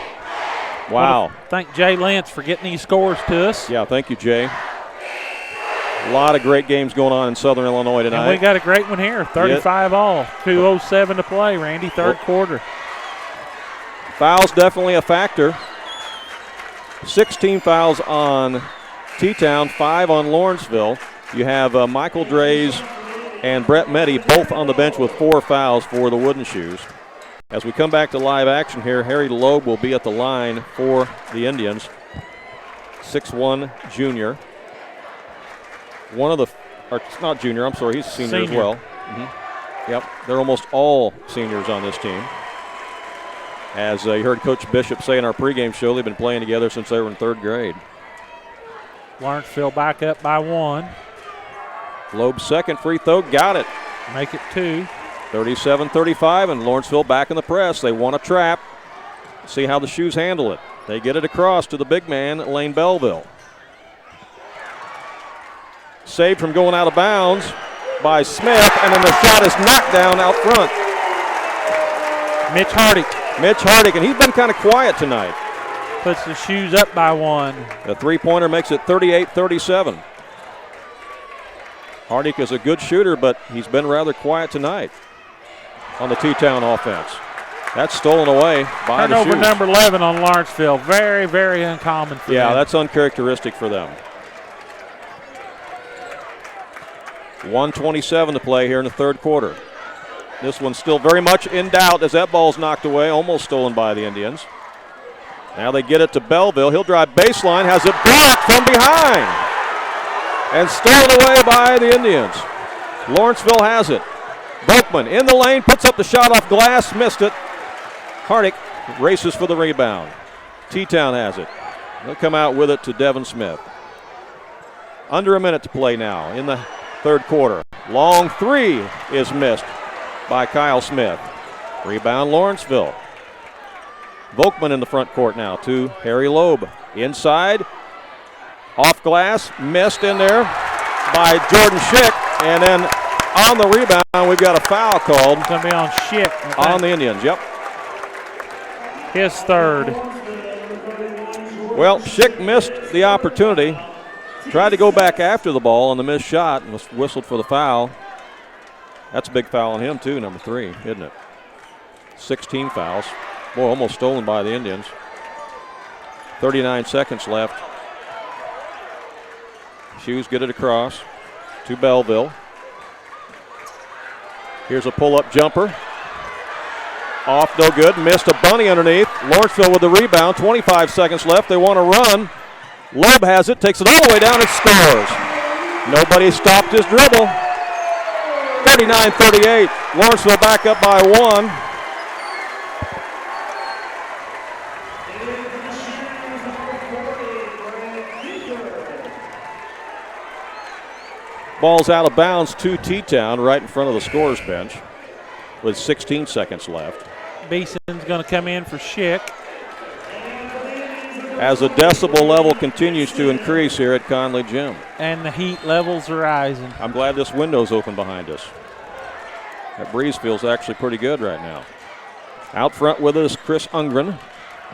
Wow. Thank Jay Lance for getting these scores to us. Yeah, thank you, Jay. A lot of great games going on in Southern Illinois tonight. And we got a great one here, 35 all. 2:07 to play, Randy, third quarter. Fouls definitely a factor. 16 fouls on T-Town, 5 on Lawrenceville. You have Michael Drays and Brett Meddy both on the bench with 4 fouls for the Wooden Shoes. As we come back to live action here, Harry Loeb will be at the line for the Indians. 6'1" junior. One of the, or it's not junior, I'm sorry, he's a senior as well. Yep, they're almost all seniors on this team. As you heard Coach Bishop say in our pregame show, they've been playing together since they were in 3rd grade. Lawrenceville back up by 1. Loeb's second free throw, got it. Make it 2. 37-35, and Lawrenceville back in the press. They want a trap. See how the Shoes handle it. They get it across to the big man, Lane Belleville. Saved from going out of bounds by Smith, and then the shot is knocked down out front. Mitch Hardick, and he's been kind of quiet tonight. Puts the Shoes up by 1. The three-pointer makes it 38-37. Hardick is a good shooter, but he's been rather quiet tonight on the T-Town offense. That's stolen away by the Shoes. Turnover number 11 on Lawrenceville. Very, very uncommon for them. Yeah, that's uncharacteristic for them. 1:27 to play here in the third quarter. This one's still very much in doubt as that ball's knocked away, almost stolen by the Indians. Now they get it to Belleville. He'll drive baseline, has it blocked from behind, and stolen away by the Indians. Lawrenceville has it. Volkman in the lane, puts up the shot off glass, missed it. Hardick races for the rebound. T-Town has it. They'll come out with it to Devin Smith. Under a minute to play now in the third quarter. Long three is missed by Kyle Smith. Rebound Lawrenceville. Volkman in the front court now to Harry Loeb. Inside, Off glass, missed in there by Jordan Schick. And then on the rebound, we've got a foul called. It's going to be on Schick. On the Indians, yep. His third. Well, Schick missed the opportunity. Tried to go back after the ball on the missed shot and was whistled for the foul. That's a big foul on him, too, number 3, isn't it? 16 fouls. Boy, almost stolen by the Indians. 39 seconds left. Shoes get it across to Belleville. Here's a pull-up jumper. Off, no good. Missed a bunny underneath. Lawrenceville with the rebound. 25 seconds left. They want to run. Loeb has it, takes it all the way down and scores. Nobody stopped his dribble. 39-38. Lawrenceville back up by 1. Ball's out of bounds to T-Town right in front of the scorer's bench with 16 seconds left. Beeson's going to come in for Schick. As the decibel level continues to increase here at Conley Gym. And the heat levels are rising. I'm glad this window's open behind us. That breeze feels actually pretty good right now. Out front with us, Chris Ungren.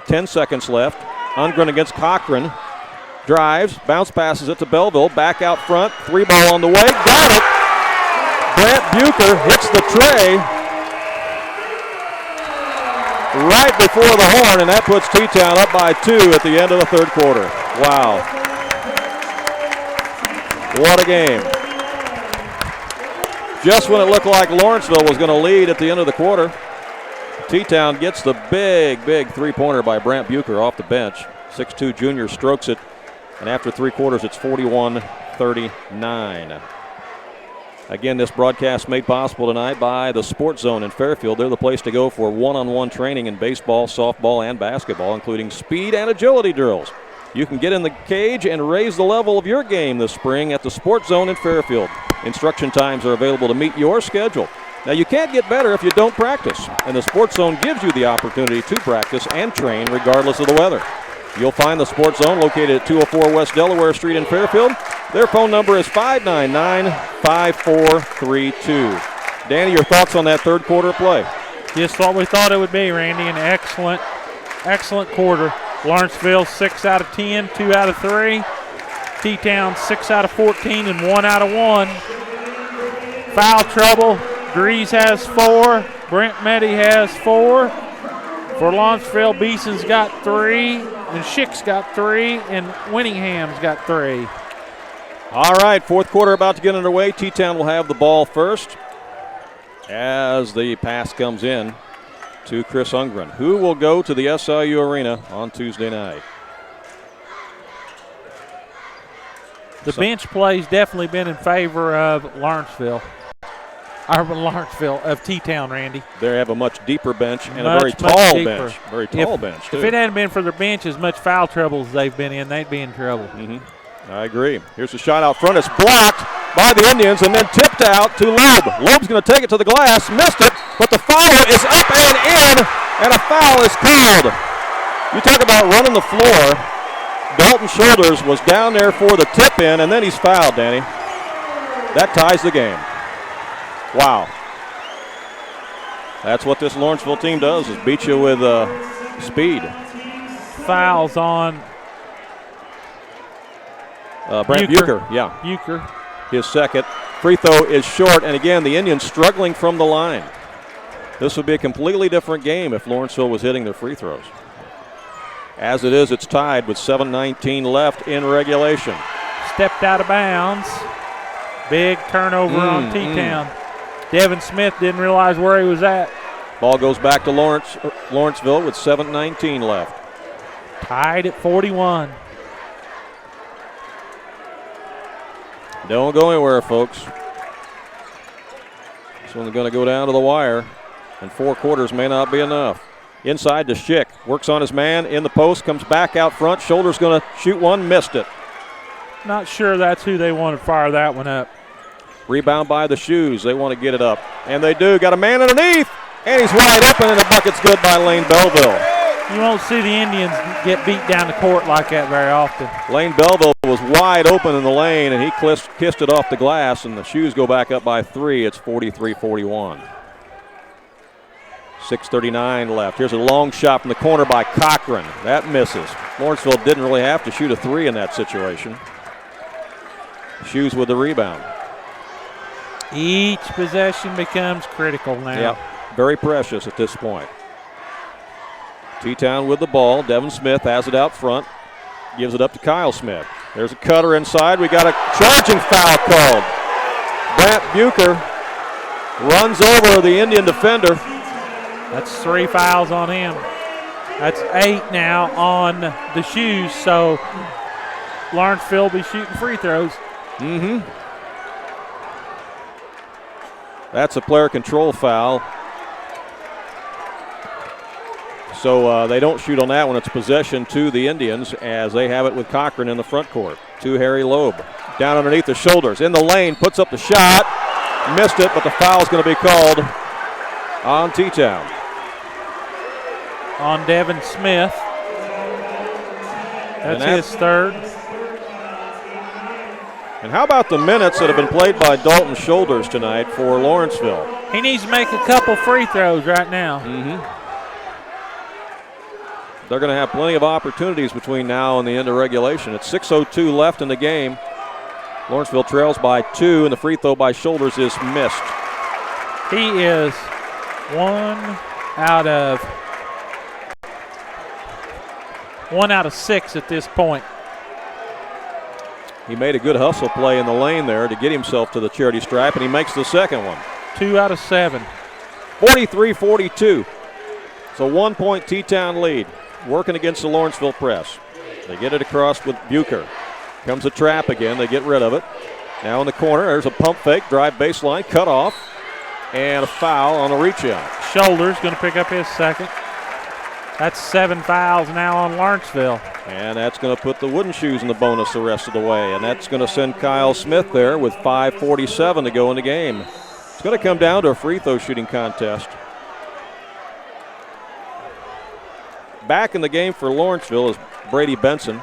10 seconds left. Ungren against Cochran. Drives, bounce passes it to Belleville. Back out front, 3-ball on the way. Got it! Brant Bucher hits the tray right before the horn, and that puts T-Town up by 2 at the end of the third quarter. Wow. What a game. Just when it looked like Lawrenceville was going to lead at the end of the quarter, T-Town gets the big three-pointer by Brant Bucher off the bench. 6'2 junior strokes it, and after 3 quarters, it's 41-39. Again, this broadcast made possible tonight by the Sports Zone in Fairfield. They're the place to go for one-on-one training in baseball, softball, and basketball, including speed and agility drills. You can get in the cage and raise the level of your game this spring at the Sports Zone in Fairfield. Instruction times are available to meet your schedule. Now, you can't get better if you don't practice, and the Sports Zone gives you the opportunity to practice and train regardless of the weather. You'll find the Sports Zone located at 204 West Delaware Street in Fairfield. Their phone number is 599-5432. Danny, your thoughts on that third quarter play? Just what we thought it would be, Randy. An excellent quarter. Lawrenceville 6 out of 10, 2 out of 3. T-Town 6 out of 14 and 1 out of 1. Foul trouble. Grease has 4. Brent Meddy has 4. For Lawrenceville, Beeson's got 3, and Schick's got 3, and Winningham's got 3. All right, fourth quarter about to get underway. T-Town will have the ball first as the pass comes in to Chris Ungren, who will go to the SIU Arena on Tuesday night. The bench play's definitely been in favor of Lawrenceville. Of T-Town, Randy. They have a much deeper bench and a very tall bench. Very tall bench, too. If it hadn't been for their bench, as much foul trouble as they've been in, they'd be in trouble. I agree. Here's a shot out front. It's blocked by the Indians and then tipped out to Loeb. Loeb's going to take it to the glass. Missed it, but the foul is up and in, and a foul is called. You talk about running the floor. Dalton Shoulders was down there for the tip-in, and then he's fouled, Danny. That ties the game. Wow. That's what this Lawrenceville team does, is beat you with speed. Fouls on Brant Bucher. Bucher. His second. Free throw is short, and again, the Indians struggling from the line. This would be a completely different game if Lawrenceville was hitting their free throws. As it is, it's tied with 7:19 left in regulation. Stepped out of bounds. Big turnover on T-Town. Devin Smith didn't realize where he was at. Ball goes back to Lawrenceville with 7:19 left. Tied at 41. Don't go anywhere, folks. This one's going to go down to the wire, and 4 quarters may not be enough. Inside to Schick. Works on his man in the post, comes back out front. Shoulder's going to shoot one, missed it. Not sure that's who they want to fire that one up. Rebound by the Shoes. They want to get it up. And they do. Got a man underneath. And he's wide open, and the bucket's good by Lane Belleville. You won't see the Indians get beat down the court like that very often. Lane Belleville was wide open in the lane, and he kissed it off the glass, and the Shoes go back up by 3. It's 43-41. 6:39 left. Here's a long shot from the corner by Cochran. That misses. Lawrenceville didn't really have to shoot a 3 in that situation. Shoes with the rebound. Each possession becomes critical now. Yep, very precious at this point. T-Town with the ball. Devin Smith has it out front. Gives it up to Kyle Smith. There's a cutter inside. We got a charging foul called. Brant Bucher runs over the Indian defender. That's 3 fouls on him. That's 8 now on the Shoes, so Lawrenceville will be shooting free throws. That's a player control foul. So they don't shoot on that one. It's possession to the Indians as they have it with Cochran in the front court. To Harry Loeb. Down underneath the shoulders. In the lane. Puts up the shot. Missed it, but the foul is going to be called on T-Town. On Devin Smith. That's his third. And how about the minutes that have been played by Dalton Shoulders tonight for Lawrenceville? He needs to make a couple free throws right now. They're going to have plenty of opportunities between now and the end of regulation. It's 6:02 left in the game. Lawrenceville trails by 2, and the free throw by Shoulders is missed. He is 1 out of 6 at this point. He made a good hustle play in the lane there to get himself to the charity stripe, and he makes the second one. 2 out of 7. 43-42. It's a 1-point T-Town lead, working against the Lawrenceville press. They get it across with Bucher. Comes a trap again. They get rid of it. Now in the corner, there's a pump fake, drive baseline, cut off, and a foul on a reach-out. Shoulders going to pick up his second. That's 7 fouls now on Lawrenceville. And that's going to put the Wooden Shoes in the bonus the rest of the way. And that's going to send Kyle Smith there with 5:47 to go in the game. It's going to come down to a free throw shooting contest. Back in the game for Lawrenceville is Brady Benson,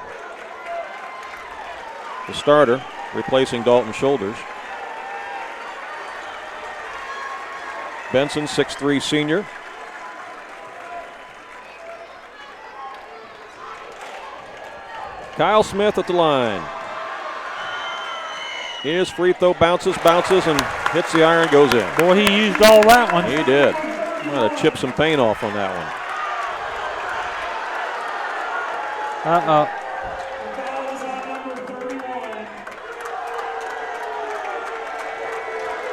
the starter, replacing Dalton Shoulders. Benson, 6'3" senior. Kyle Smith at the line. His free throw bounces, and hits the iron, goes in. Boy, he used all that one. He did. I'm going to chip some paint off on that one.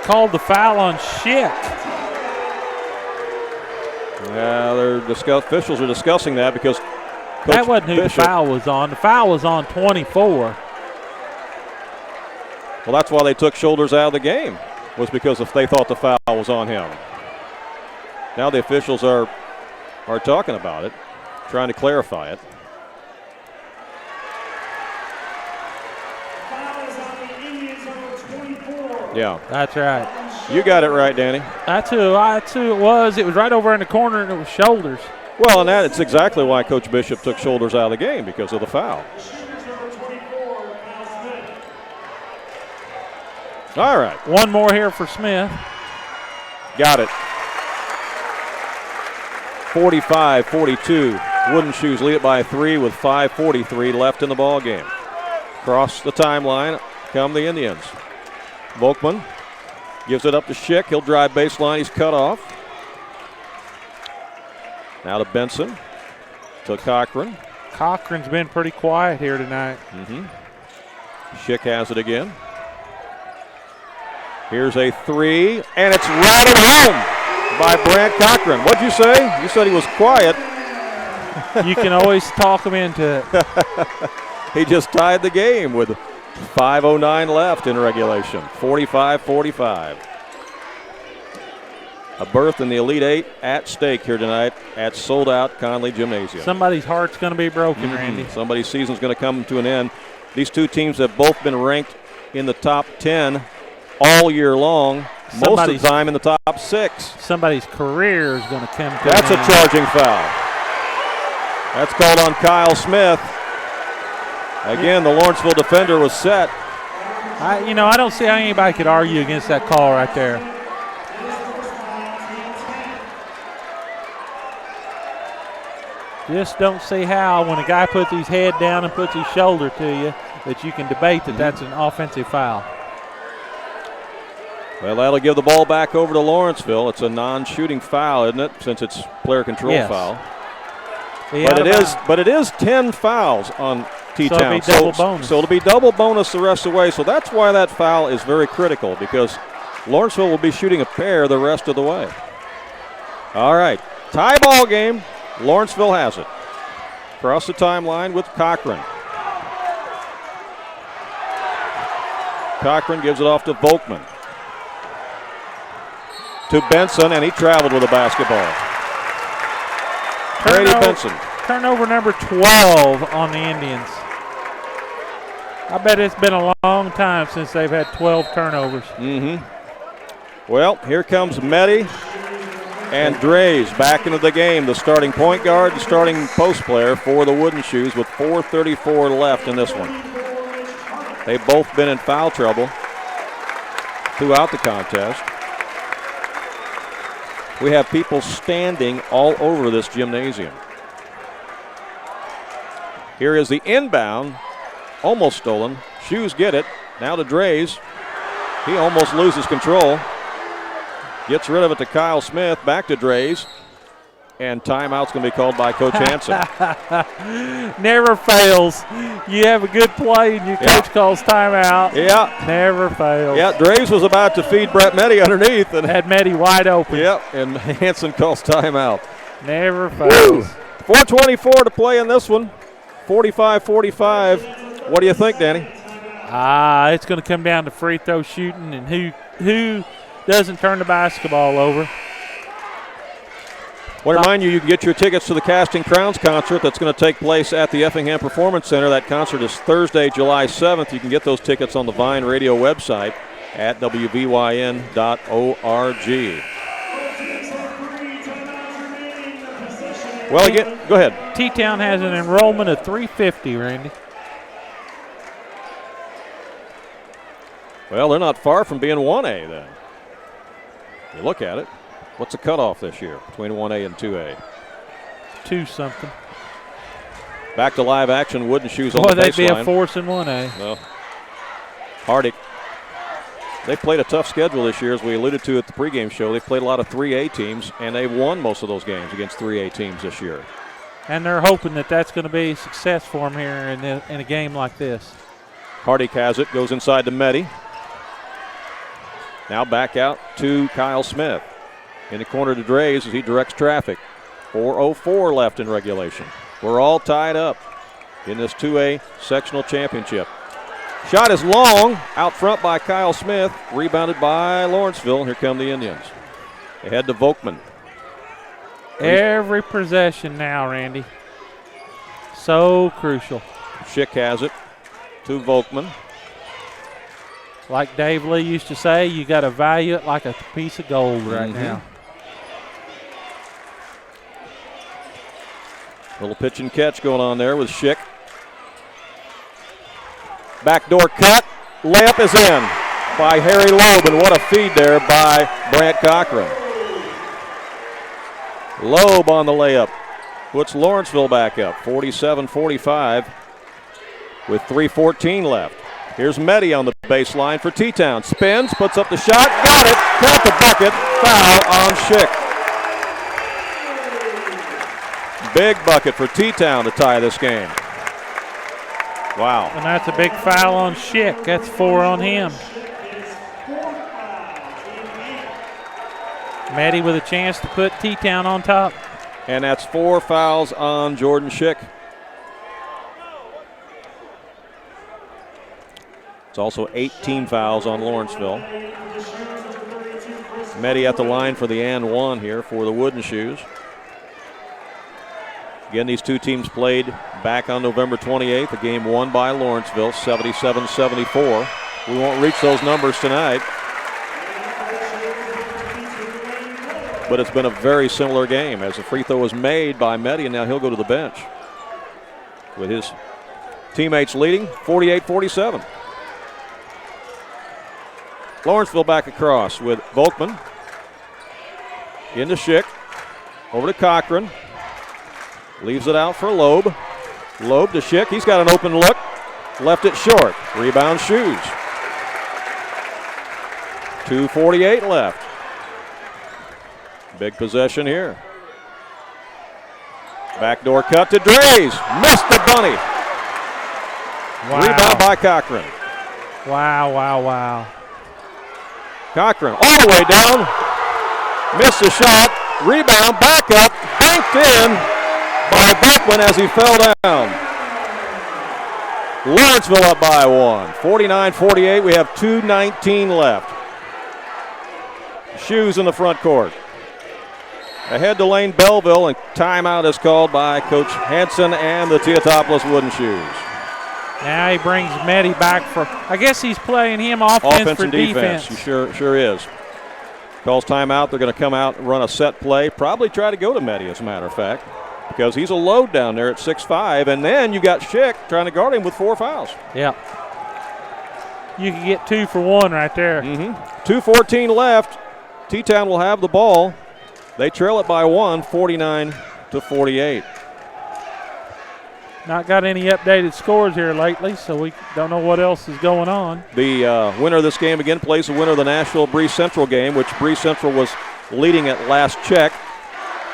Called the foul on Schick. Yeah, officials are discussing that because that wasn't who the foul was on. The foul was on 24. Well, that's why they took Shoulders out of the game, was because if they thought the foul was on him. Now the officials are talking about it, trying to clarify it. Yeah. That's right. You got it right, Danny. That's who it was. It was right over in the corner, and it was Shoulders. Well, and that's exactly why Coach Bishop took Shoulders out of the game, because of the foul. All right. One more here for Smith. Got it. 45-42. Wooden Shoes lead it by 3 with 5:43 left in the ball game. Across the timeline come the Indians. Volkman gives it up to Schick. He'll drive baseline. He's cut off. Now to Benson. To Cochran. Cochran's been pretty quiet here tonight. Schick has it again. Here's a 3, and it's routed home by Brant Cochran. What'd you say? You said he was quiet. You can always talk him into it. He just tied the game with 5:09 left in regulation. 45-45. A berth in the Elite Eight at stake here tonight at sold-out Conley Gymnasium. Somebody's heart's going to be broken, Randy. Somebody's season's going to come to an end. These two teams have both been ranked in the top 10 all year long. Most of the time in the top 6. Somebody's career is going to come to That's an a end. charging foul. That's called on Kyle Smith. Again, the Lawrenceville defender was set. I don't see how anybody could argue against that call right there. Just don't see how, when a guy puts his head down and puts his shoulder to you, that you can debate that that's an offensive foul. Well, that'll give the ball back over to Lawrenceville. It's a non-shooting foul, isn't it, since it's player control foul. But it is 10 fouls on T-Town. So it'll be double bonus. So it'll be double bonus the rest of the way. So that's why that foul is very critical, because Lawrenceville will be shooting a pair the rest of the way. All right, tie ball game. Lawrenceville has it. Across the timeline with Cochran. Cochran gives it off to Volkman. To Benson, and he traveled with the basketball. Brady Benson. Turnover number 12 on the Indians. I bet it's been a long time since they've had 12 turnovers. Well, here comes Meddy and Drays back into the game. The starting point guard, the starting post player for the Wooden Shoes with 4:34 left in this one. They've both been in foul trouble throughout the contest. We have people standing all over this gymnasium. Here is the inbound, almost stolen. Shoes get it. Now to Drays. He almost loses control. Gets rid of it to Kyle Smith. Back to Drays. And timeout's going to be called by Coach Hansen. Never fails. You have a good play and your coach calls timeout. Yeah. Never fails. Yeah, Draves was about to feed Brett Meddy underneath. And had Meddy wide open. Yep, and Hansen calls timeout. Never fails. 4:24 to play in this one. 45-45. What do you think, Danny? It's going to come down to free throw shooting and who doesn't turn the basketball over. I want to remind you, you can get your tickets to the Casting Crowns concert that's going to take place at the Effingham Performance Center. That concert is Thursday, July 7th. You can get those tickets on the Vine Radio website at wvyn.org. Well, again, go ahead. T-Town has an enrollment of 350, Randy. Well, they're not far from being 1A then. You look at it. What's the cutoff this year between 1A and 2A? 2 something. Back to live action. Wooden Shoes on the baseline. Boy, they'd be a force in 1A. Well, Hardick. They played a tough schedule this year, as we alluded to at the pregame show. They played a lot of 3A teams, and they won most of those games against 3A teams this year. And they're hoping that that's going to be a success for them here in a game like this. Hardick has it, goes inside to Meddy. Now back out to Kyle Smith. In the corner to Drays as he directs traffic. 4:04 left in regulation. We're all tied up in this 2A sectional championship. Shot is long, out front by Kyle Smith, rebounded by Lawrenceville. Here come the Indians. They head to Volkman. Every possession now, Randy. So crucial. Schick has it to Volkman. Like Dave Lee used to say, you got to value it like a piece of gold right now. Little pitch and catch going on there with Schick. Backdoor cut. Layup is in by Harry Loeb, and what a feed there by Brant Cochran. Loeb on the layup. Puts Lawrenceville back up, 47-45 with 3:14 left. Here's Meddy on the baseline for T-Town. Spins, puts up the shot, got it, count the bucket, foul on Schick. Big bucket for T-Town to tie this game. Wow. And that's a big foul on Schick. That's 4 on him. Meddy with a chance to put T-Town on top. And that's 4 fouls on Jordan Schick. It's also 18 fouls on Lawrenceville. Meddy at the line for the and one here for the Wooden Shoes. Again, these two teams played back on November 28th, a game won by Lawrenceville, 77-74. We won't reach those numbers tonight, but it's been a very similar game as the free throw was made by Meddy, and now he'll go to the bench. with his teammates leading 48-47. Lawrenceville back across with Volkman. Into Schick. Over to Cochran. Leaves it out for Loeb. Loeb to Schick. He's got an open look. Left it short. Rebound Shoes. 2:48 left. Big possession here. Backdoor cut to Drays. Missed the bunny. Wow. Rebound by Cochran. Wow. Cochran all the way down. Missed the shot. Rebound, back up, banked in by Beckman as he fell down. Lawrenceville up by 1. 49-48. We have 2:19 left. Shoes in the front court. Ahead to Lane Belleville, and timeout is called by Coach Hanson and the Teutopolis Wooden Shoes. Now he brings Meddy back for, I guess he's playing him offense for and defense. He sure is. Calls timeout. They're going to come out and run a set play. Probably try to go to Meddy, as a matter of fact, because he's a load down there at 6'5", and then you got Schick trying to guard him with 4 fouls. Yeah. You can get 2 for 1 right there. 2:14 left. T-Town will have the ball. They trail it by 1, 49-48. Not got any updated scores here lately, so we don't know what else is going on. The winner of this game again plays the winner of the Nashville Breeze Central game, which Breeze Central was leading at last check.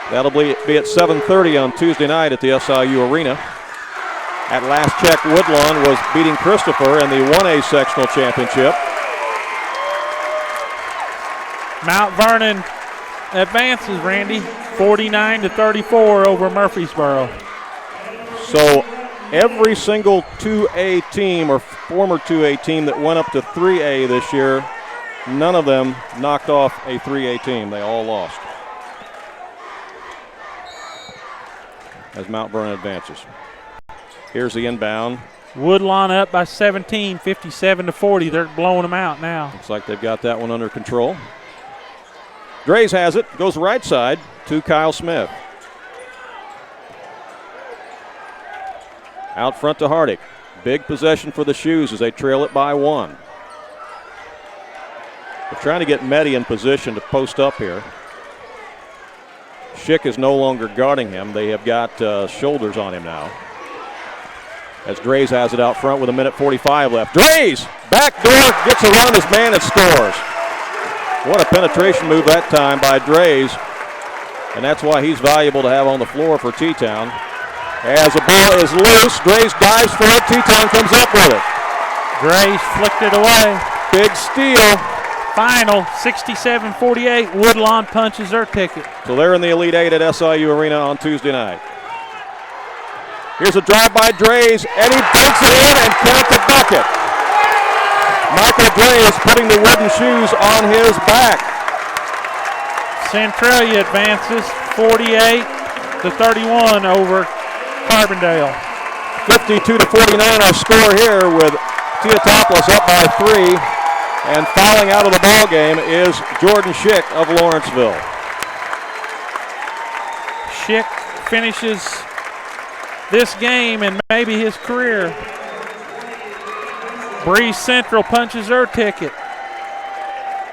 That'll be at 7:30 on Tuesday night at the SIU Arena. At last check, Woodlawn was beating Christopher in the 1A Sectional Championship. Mount Vernon advances, Randy, 49-34 over Murfreesboro. So every single 2A team or former 2A team that went up to 3A this year, none of them knocked off a 3A team. They all lost as Mount Vernon advances. Here's the inbound. Woodlawn up by 17, 57-40. They're blowing them out now. Looks like they've got that one under control. Drays has it, goes right side to Kyle Smith. Out front to Hardick. Big possession for the Shoes as they trail it by 1. They're trying to get Meddy in position to post up here. Schick is no longer guarding him. They have got shoulders on him now. As Drays has it out front with 1:45 left. Drays, backdoor, gets around his man and scores. What a penetration move that time by Drays. And that's why he's valuable to have on the floor for T-Town. As the ball is loose, Drays dives for it. T-Town comes up with it. Drays flicked it away. Big steal. Final, 67-48. Woodlawn punches their ticket. So they're in the Elite Eight at SIU Arena on Tuesday night. Here's a drive by Drays, and he banks it in and counts the bucket. Michael Drays putting the Wooden Shoes on his back. Centralia advances 48-31 over Carbondale. 52-49 our score here with Teutopolis up by 3. And fouling out of the ball game is Jordan Schick of Lawrenceville. Schick finishes this game and maybe his career. Breeze Central punches their ticket.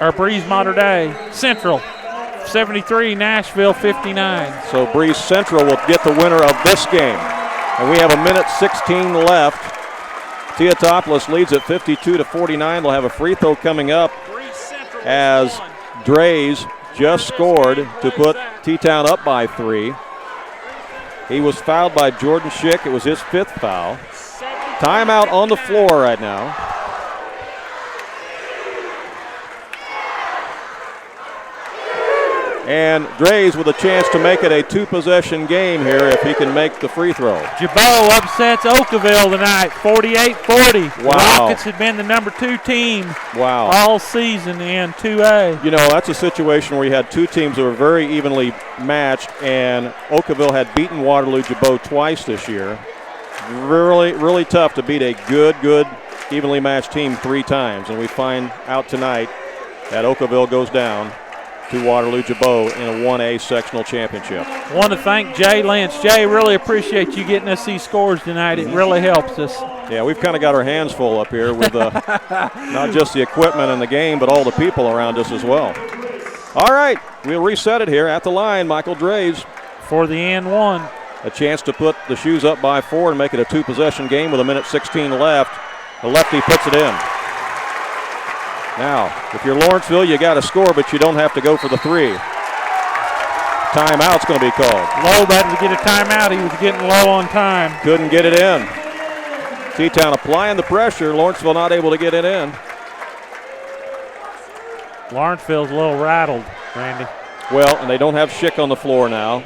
Or Breeze Mater Dei. Central 73, Nashville 59. So Breeze Central will get the winner of this game. And we have 1:16 left. Teutopolis leads at 52-49. They'll have a free throw coming up as Drays just scored to put T-Town up by 3. He was fouled by Jordan Schick. It was his 5th foul. Timeout on the floor right now. And Drays with a chance to make it a 2-possession game here if he can make the free throw. Jabot upsets Oakville tonight, 48-40. Wow. Rockets had been the number 2 team Wow. all season in 2A. You know, that's a situation where you had 2 teams that were very evenly matched, and Oakville had beaten Waterloo Jabot twice this year. Really, really tough to beat a good, evenly matched team 3 times, and we find out tonight that Oakville goes down to Waterloo-Jabot in a 1A sectional championship. Want to thank Jay Lynch. Jay, really appreciate you getting us these scores tonight. It really helps us. Yeah, we've kind of got our hands full up here with not just the equipment and the game, but all the people around us as well. All right, we'll reset it here at the line. Michael Draves for the and one. A chance to put the Shoes up by 4 and make it a 2-possession game with 1:16 left. The lefty puts it in. Now, if you're Lawrenceville, you got to score, but you don't have to go for the 3. Timeout's going to be called. Loeb had to get a timeout. He was getting low on time. Couldn't get it in. T-Town applying the pressure. Lawrenceville not able to get it in. Lawrenceville's a little rattled, Randy. Well, and they don't have Schick on the floor now.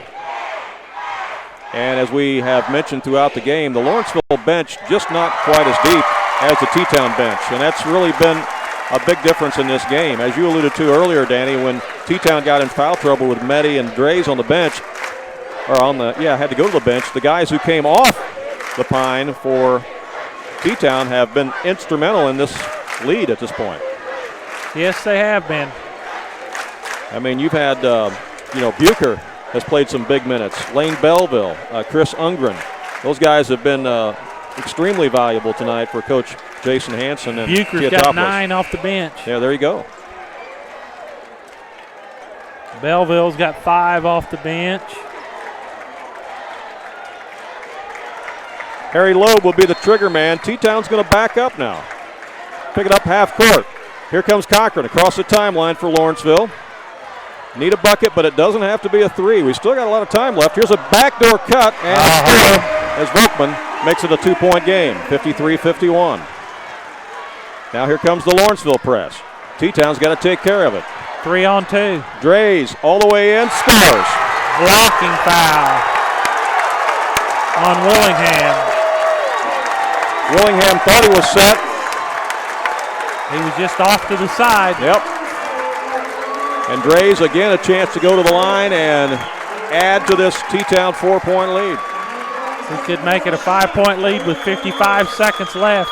And as we have mentioned throughout the game, the Lawrenceville bench just not quite as deep as the T-Town bench. And that's really been a big difference in this game. As you alluded to earlier, Danny, when T-Town got in foul trouble with Meddy and Drays on the bench, had to go to the bench, the guys who came off the pine for T-Town have been instrumental in this lead at this point. Yes, they have been. I mean, you've had, Bucher has played some big minutes. Lane Belleville, Chris Ungren. Those guys have been extremely valuable tonight for Coach Jason Hanson and Bucher's got 9 off the bench. Yeah, there you go. Belleville's got 5 off the bench. Harry Loeb will be the trigger man. T-Town's going to back up now. Pick it up half court. Here comes Cochran across the timeline for Lawrenceville. Need a bucket, but it doesn't have to be a 3. We still got a lot of time left. Here's a backdoor cut, and as Volkman makes it a 2-point game, 53-51. Now here comes the Lawrenceville press. T-Town's got to take care of it. 3-on-2. Drays all the way in, scores. Blocking foul on Willingham. Willingham thought he was set. He was just off to the side. Yep. And Drays again a chance to go to the line and add to this T-Town 4-point lead. We could make it a 5-point lead with 55 seconds left.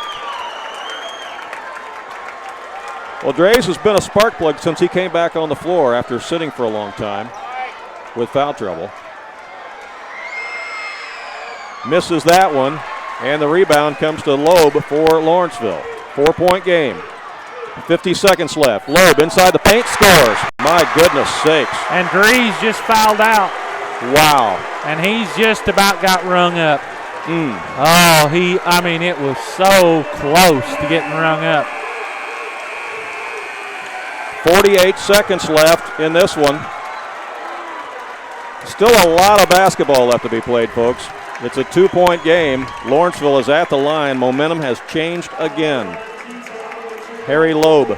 Well, Drays has been a spark plug since he came back on the floor after sitting for a long time with foul trouble. Misses that one, and the rebound comes to Loeb for Lawrenceville. 4-point game. 50 seconds left. Loeb inside the paint, scores. My goodness sakes. And Drees just fouled out. Wow. And he's just about got rung up. Oh, it was so close to getting rung up. 48 seconds left in this one. Still a lot of basketball left to be played, folks. It's a 2-point game. Lawrenceville is at the line. Momentum has changed again. Harry Loeb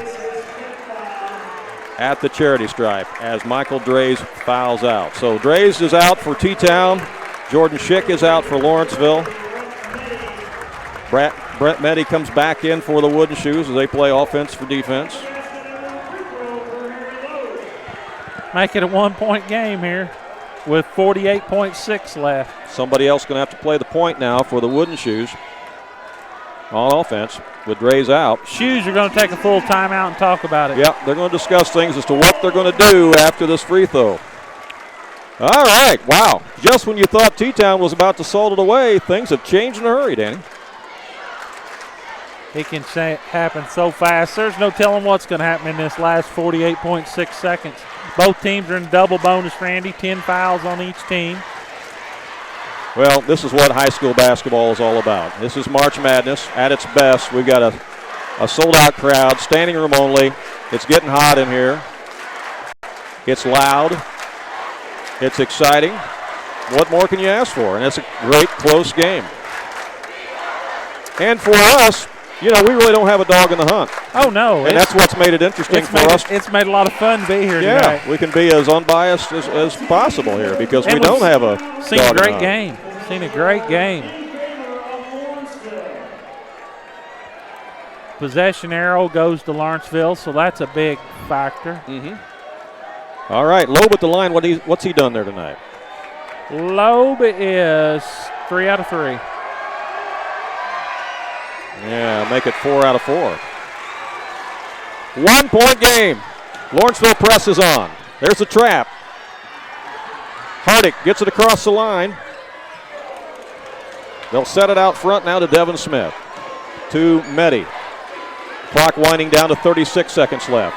at the charity stripe as Michael Drays fouls out. So Drays is out for T-Town. Jordan Schick is out for Lawrenceville. Brent Meddy comes back in for the Wooden Shoes as they play offense for defense. Make it a 1-point game here with 48.6 left. Somebody else going to have to play the point now for the Wooden Shoes on offense with Drays out. Shoes are going to take a full timeout and talk about it. Yep, they're going to discuss things as to what they're going to do after this free throw. All right, wow. Just when you thought T-Town was about to salt it away, things have changed in a hurry, Danny. It can happen so fast. There's no telling what's going to happen in this last 48.6 seconds. Both teams are in double bonus, Randy. 10 fouls on each team. Well, this is what high school basketball is all about. This is March Madness at its best. We've got a sold-out crowd, standing room only. It's getting hot in here. It's loud. It's exciting. What more can you ask for? And it's a great, close game. And for us, we really don't have a dog in the hunt. Oh, no. And that's what's made it interesting for us. It's made a lot of fun to be here tonight. Yeah, we can be as unbiased as possible here because we don't have a dog in the hunt. Seen a great game. Possession arrow goes to Lawrenceville, so that's a big factor. Mm-hmm. All right, Loeb at the line. What's he done there tonight? Loeb is 3 out of 3. Yeah, make it 4 out of 4. 1-point game. Lawrenceville presses on. There's the trap. Hardick gets it across the line. They'll set it out front now to Devin Smith. To Meddy. Clock winding down to 36 seconds left.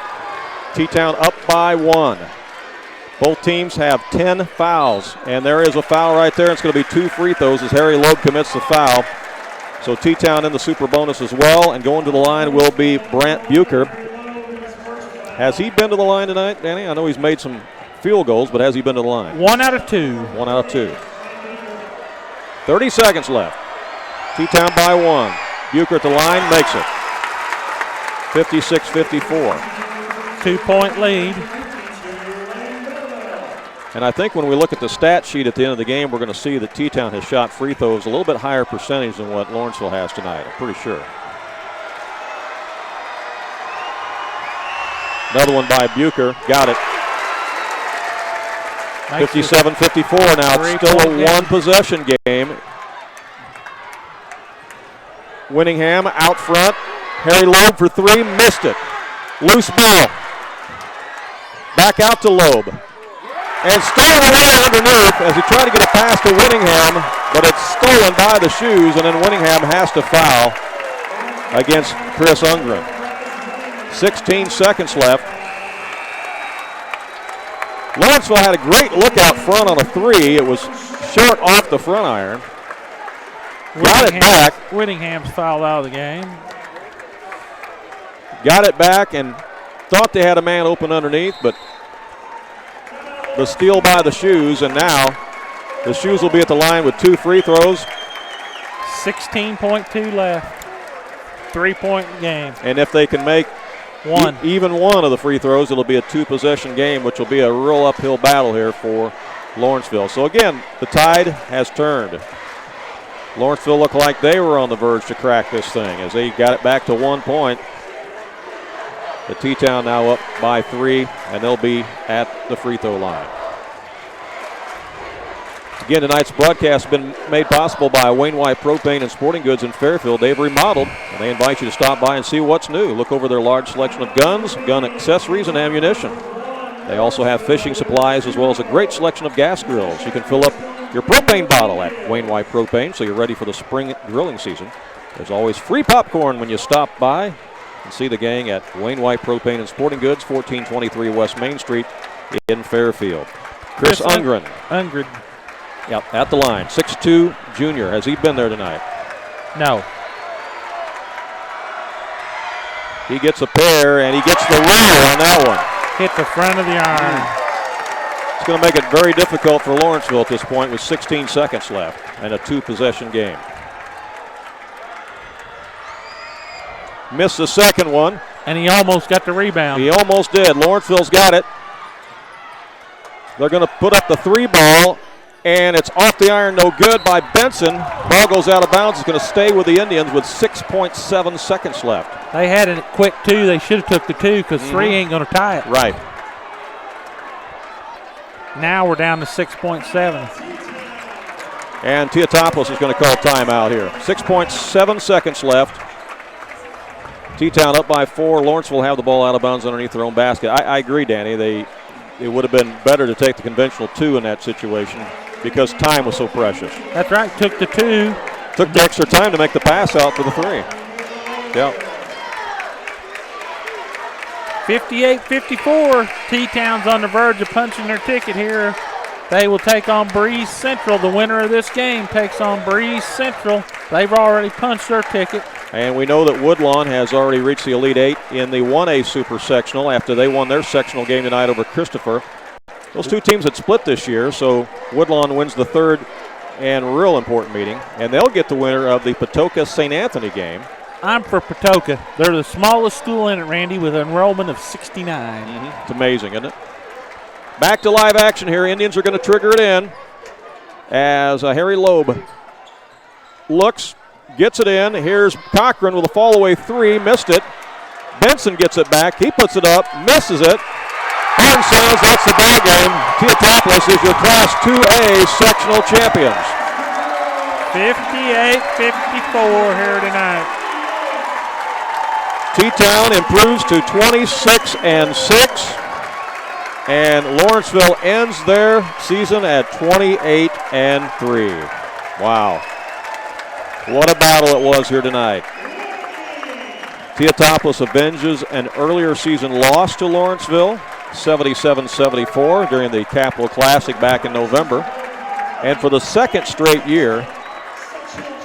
T-Town up by 1. Both teams have 10 fouls, and there is a foul right there. It's going to be 2 free throws as Harry Loeb commits the foul. So T-Town in the super bonus as well, and going to the line will be Brant Bucher. Has he been to the line tonight, Danny? I know he's made some field goals, but has he been to the line? 1 out of 2. 1 out of 2. 30 seconds left. T-Town by 1. Bucher at the line makes it. 56-54. 2-point lead. And I think when we look at the stat sheet at the end of the game, we're going to see that T-Town has shot free throws a little bit higher percentage than what Lawrenceville has tonight. I'm pretty sure. Another one by Bucher. Got it. 57-54 now. It's still a one-possession game. Winningham out front. Harry Loeb for 3. Missed it. Loose ball. Back out to Loeb. And stolen away underneath as he tried to get a pass to Winningham, but it's stolen by the Shoes, and then Winningham has to foul against Chris Ungren. 16 seconds left. Lawrenceville had a great look out front on a 3. It was short off the front iron. Got it back. Winningham's fouled out of the game. Got it back and thought they had a man open underneath, but the steal by the Shoes, and now the Shoes will be at the line with 2 free throws. 16.2 left. 3-point game. And if they can make even one of the free throws, it'll be a 2-possession game, which will be a real uphill battle here for Lawrenceville. So again, the tide has turned. Lawrenceville looked like they were on the verge to crack this thing as they got it back to 1 point. The T-Town now up by 3, and they'll be at the free throw line. Again, tonight's broadcast has been made possible by Wayne White Propane and Sporting Goods in Fairfield. They've remodeled, and they invite you to stop by and see what's new. Look over their large selection of guns, gun accessories, and ammunition. They also have fishing supplies as well as a great selection of gas grills. You can fill up your propane bottle at Wayne White Propane so you're ready for the spring grilling season. There's always free popcorn when you stop by. And see the gang at Wayne White Propane and Sporting Goods, 1423 West Main Street in Fairfield. Chris Ungren. Yep, at the line. 6'2" junior. Has he been there tonight? No. He gets a pair, and he gets the ringer on that one. Hit the front of the iron. It's going to make it very difficult for Lawrenceville at this point with 16 seconds left and a 2-possession game. Missed the second one. And he almost got the rebound. He almost did. Lawrenceville's got it. They're going to put up the 3 ball, and it's off the iron, no good by Benson. Ball goes out of bounds. It's going to stay with the Indians with 6.7 seconds left. They had a quick 2. They should have took the 2 because 3 ain't going to tie it. Right. Now we're down to 6.7. And Teutopolis is going to call timeout here. 6.7 seconds left. T-Town up by 4. Lawrenceville have the ball out of bounds underneath their own basket. I agree, Danny. It would have been better to take the conventional 2 in that situation because time was so precious. That's right. Took the 2. Took the extra time to make the pass out for the 3. Yeah. 58-54. T-Town's on the verge of punching their ticket here. They will take on Breeze Central. The winner of this game takes on Breeze Central. They've already punched their ticket. And we know that Woodlawn has already reached the Elite 8 in the 1A Super Sectional after they won their sectional game tonight over Christopher. Those 2 teams had split this year, so Woodlawn wins the 3rd and real important meeting, and they'll get the winner of the Patoka-St. Anthony game. I'm for Patoka. They're the smallest school in it, Randy, with an enrollment of 69. It's amazing, isn't it? Back to live action here. Indians are going to trigger it in as Harry Loeb looks, gets it in. Here's Cochran with a fall-away 3, missed it. Benson gets it back. He puts it up, misses it. Horn sounds, that's the ball game. Teutopolis is your Class 2A sectional champions. 58-54 here tonight. T-Town improves to 26-6. And Lawrenceville ends their season at 28-3. Wow. What a battle it was here tonight. Teutopolis avenges an earlier season loss to Lawrenceville, 77-74 during the Capital Classic back in November. And for the second straight year,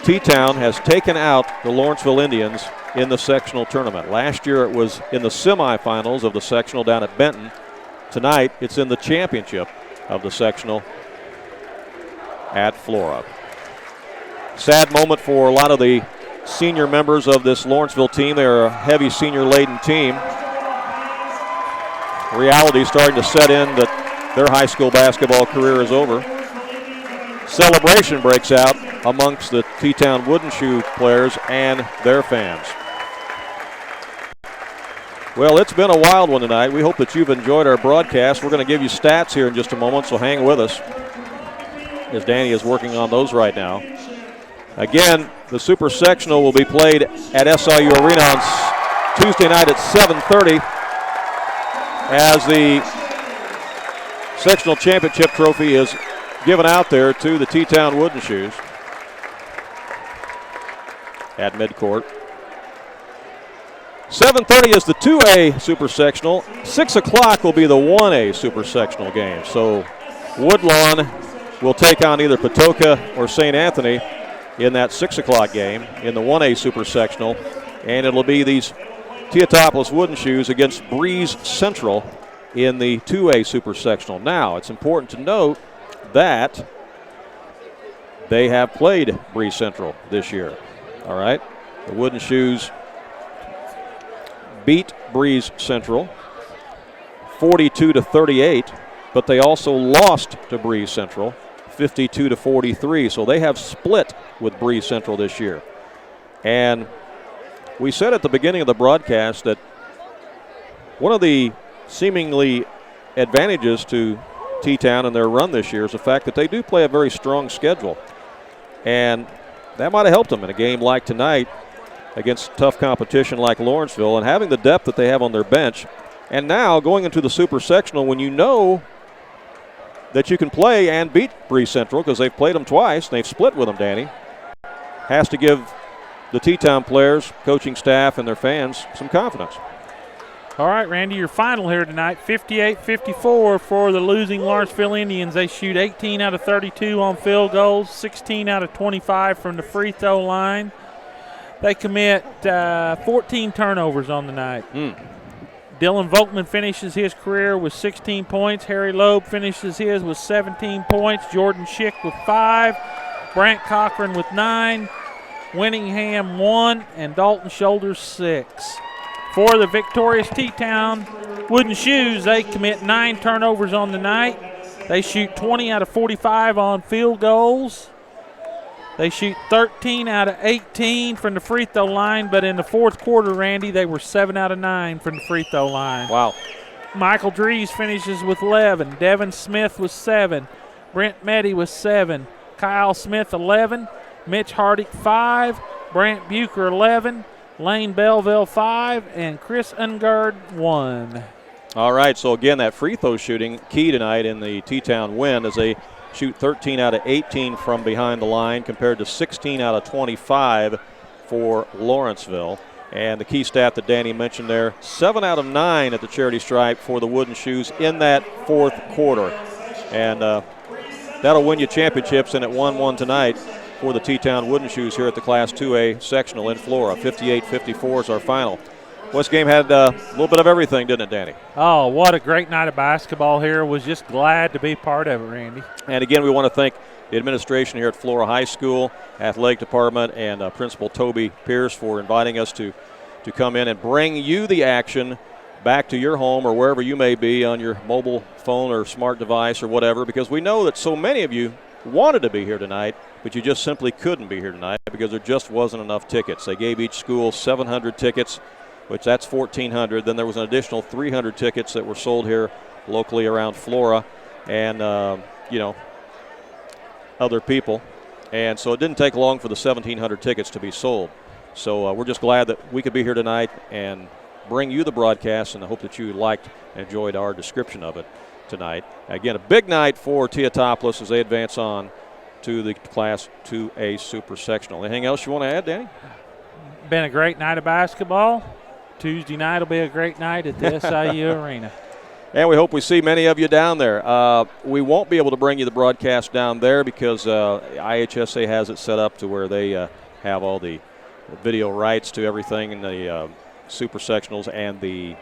T-Town has taken out the Lawrenceville Indians in the sectional tournament. Last year it was in the semifinals of the sectional down at Benton. Tonight it's in the championship of the sectional at Flora. Sad moment for a lot of the senior members of this Lawrenceville team. They're a heavy senior-laden team. Reality starting to set in that their high school basketball career is over. Celebration breaks out amongst the T-Town Wooden Shoe players and their fans. Well, it's been a wild one tonight. We hope that you've enjoyed our broadcast. We're going to give you stats here in just a moment, so hang with us as Danny is working on those right now. Again, the Super Sectional will be played at SIU Arena on Tuesday night at 7:30 as the Sectional Championship Trophy is given out there to the T-Town Wooden Shoes at midcourt. 7:30 is the 2A Super Sectional. 6 o'clock will be the 1A Super Sectional game. So Woodlawn will take on either Patoka or St. Anthony in that 6 o'clock game in the 1A Super Sectional. And it'll be these Teutopolis Wooden Shoes against Breeze Central in the 2A Super Sectional. Now, it's important to note that they have played Breeze Central this year. All right? The Wooden Shoes beat Breeze Central 42-38, but they also lost to Breeze Central 52-43. So they have split with Breeze Central this year. And we said at the beginning of the broadcast that one of the seemingly advantages to T-Town and their run this year is the fact that they do play a very strong schedule. And that might have helped them in a game like tonight against tough competition like Lawrenceville, and having the depth that they have on their bench. And now going into the Super Sectional, when you know that you can play and beat Breeze Central because they've played them twice and they've split with them, Danny, has to give the T-Town players, coaching staff, and their fans some confidence. All right, Randy, your final here tonight, 58-54 for the losing Lawrenceville Indians. They shoot 18 out of 32 on field goals, 16 out of 25 from the free throw line. They commit 14 turnovers on the night. Dylan Volkman finishes his career with 16 points. Harry Loeb finishes his with 17 points. Jordan Schick with 5. Brant Cochran with 9. Winningham 1. And Dalton Shoulders 6. For the victorious T-Town Wooden Shoes, they commit 9 turnovers on the night. They shoot 20 out of 45 on field goals. They shoot 13 out of 18 from the free throw line, but in the fourth quarter, Randy, they were 7 out of 9 from the free throw line. Wow. Michael Dries finishes with 11. Devin Smith with 7. Brent Meddy with 7. Kyle Smith 11. Mitch Hardick 5. Brant Bucher 11. Lane Belleville 5. And Chris Ungard 1. All right, so again, that free throw shooting key tonight in the T-Town win as they shoot 13 out of 18 from behind the line compared to 16 out of 25 for Lawrenceville. And the key stat that Danny mentioned there, 7 out of 9 at the charity stripe for the Wooden Shoes in that fourth quarter. And that'll win you championships, and it won one tonight for the T-Town Wooden Shoes here at the Class 2A sectional in Flora. 58-54 is our final. Well, this game had a little bit of everything, didn't it, Danny? Oh, what a great night of basketball here. Was just glad to be part of it, Randy. And again, we want to thank the administration here at Flora High School, athletic department, and Principal Toby Pierce for inviting us to come in and bring you the action back to your home or wherever you may be on your mobile phone or smart device or whatever, because we know that so many of you wanted to be here tonight, but you just simply couldn't be here tonight because there just wasn't enough tickets. They gave each school 700 tickets, which that's 1,400. Then there was an additional 300 tickets that were sold here locally around Flora and, other people. And so it didn't take long for the 1,700 tickets to be sold. So we're just glad that we could be here tonight and bring you the broadcast, and I hope that you liked and enjoyed our description of it. tonight. Again, a big night for Teutopolis as they advance on to the Class 2A Super Sectional. Anything else you want to add, Danny? Been a great night of basketball. Tuesday night will be a great night at the SIU Arena. And we hope we see many of you down there. We won't be able to bring you the broadcast down there because IHSA has it set up to where they have all the video rights to everything in the Super Sectionals and the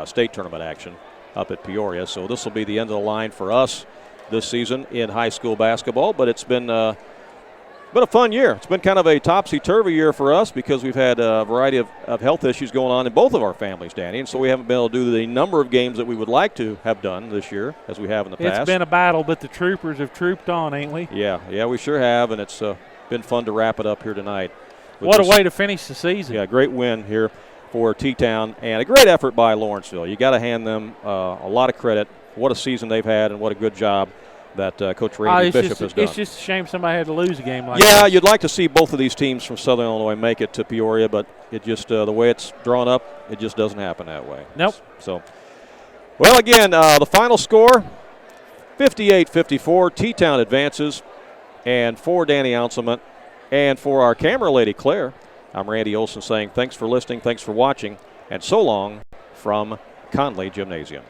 state tournament action up at Peoria. So this will be the end of the line for us this season in high school basketball, but it's been a fun year. It's been kind of a topsy-turvy year for us because we've had a variety of health issues going on in both of our families, Danny, and so we haven't been able to do the number of games that we would like to have done this year as we have in the past. It's been a battle, but the troopers have trooped on, ain't we? Yeah, we sure have, and it's been fun to wrap it up here tonight. What a way to finish the season. Yeah, great win here for T-Town, and a great effort by Lawrenceville. You got to hand them a lot of credit. What a season they've had and what a good job that Coach Randy Bishop has done. It's just a shame somebody had to lose a game like that. Yeah, this. you'd like to see both of these teams from Southern Illinois make it to Peoria, but it just the way it's drawn up, it just doesn't happen that way. Nope. So, well, again, the final score, 58-54. T-Town advances, and for Danny Anselment and for our camera lady, Claire, I'm Randy Olson saying thanks for listening, thanks for watching, and so long from Conley Gymnasium.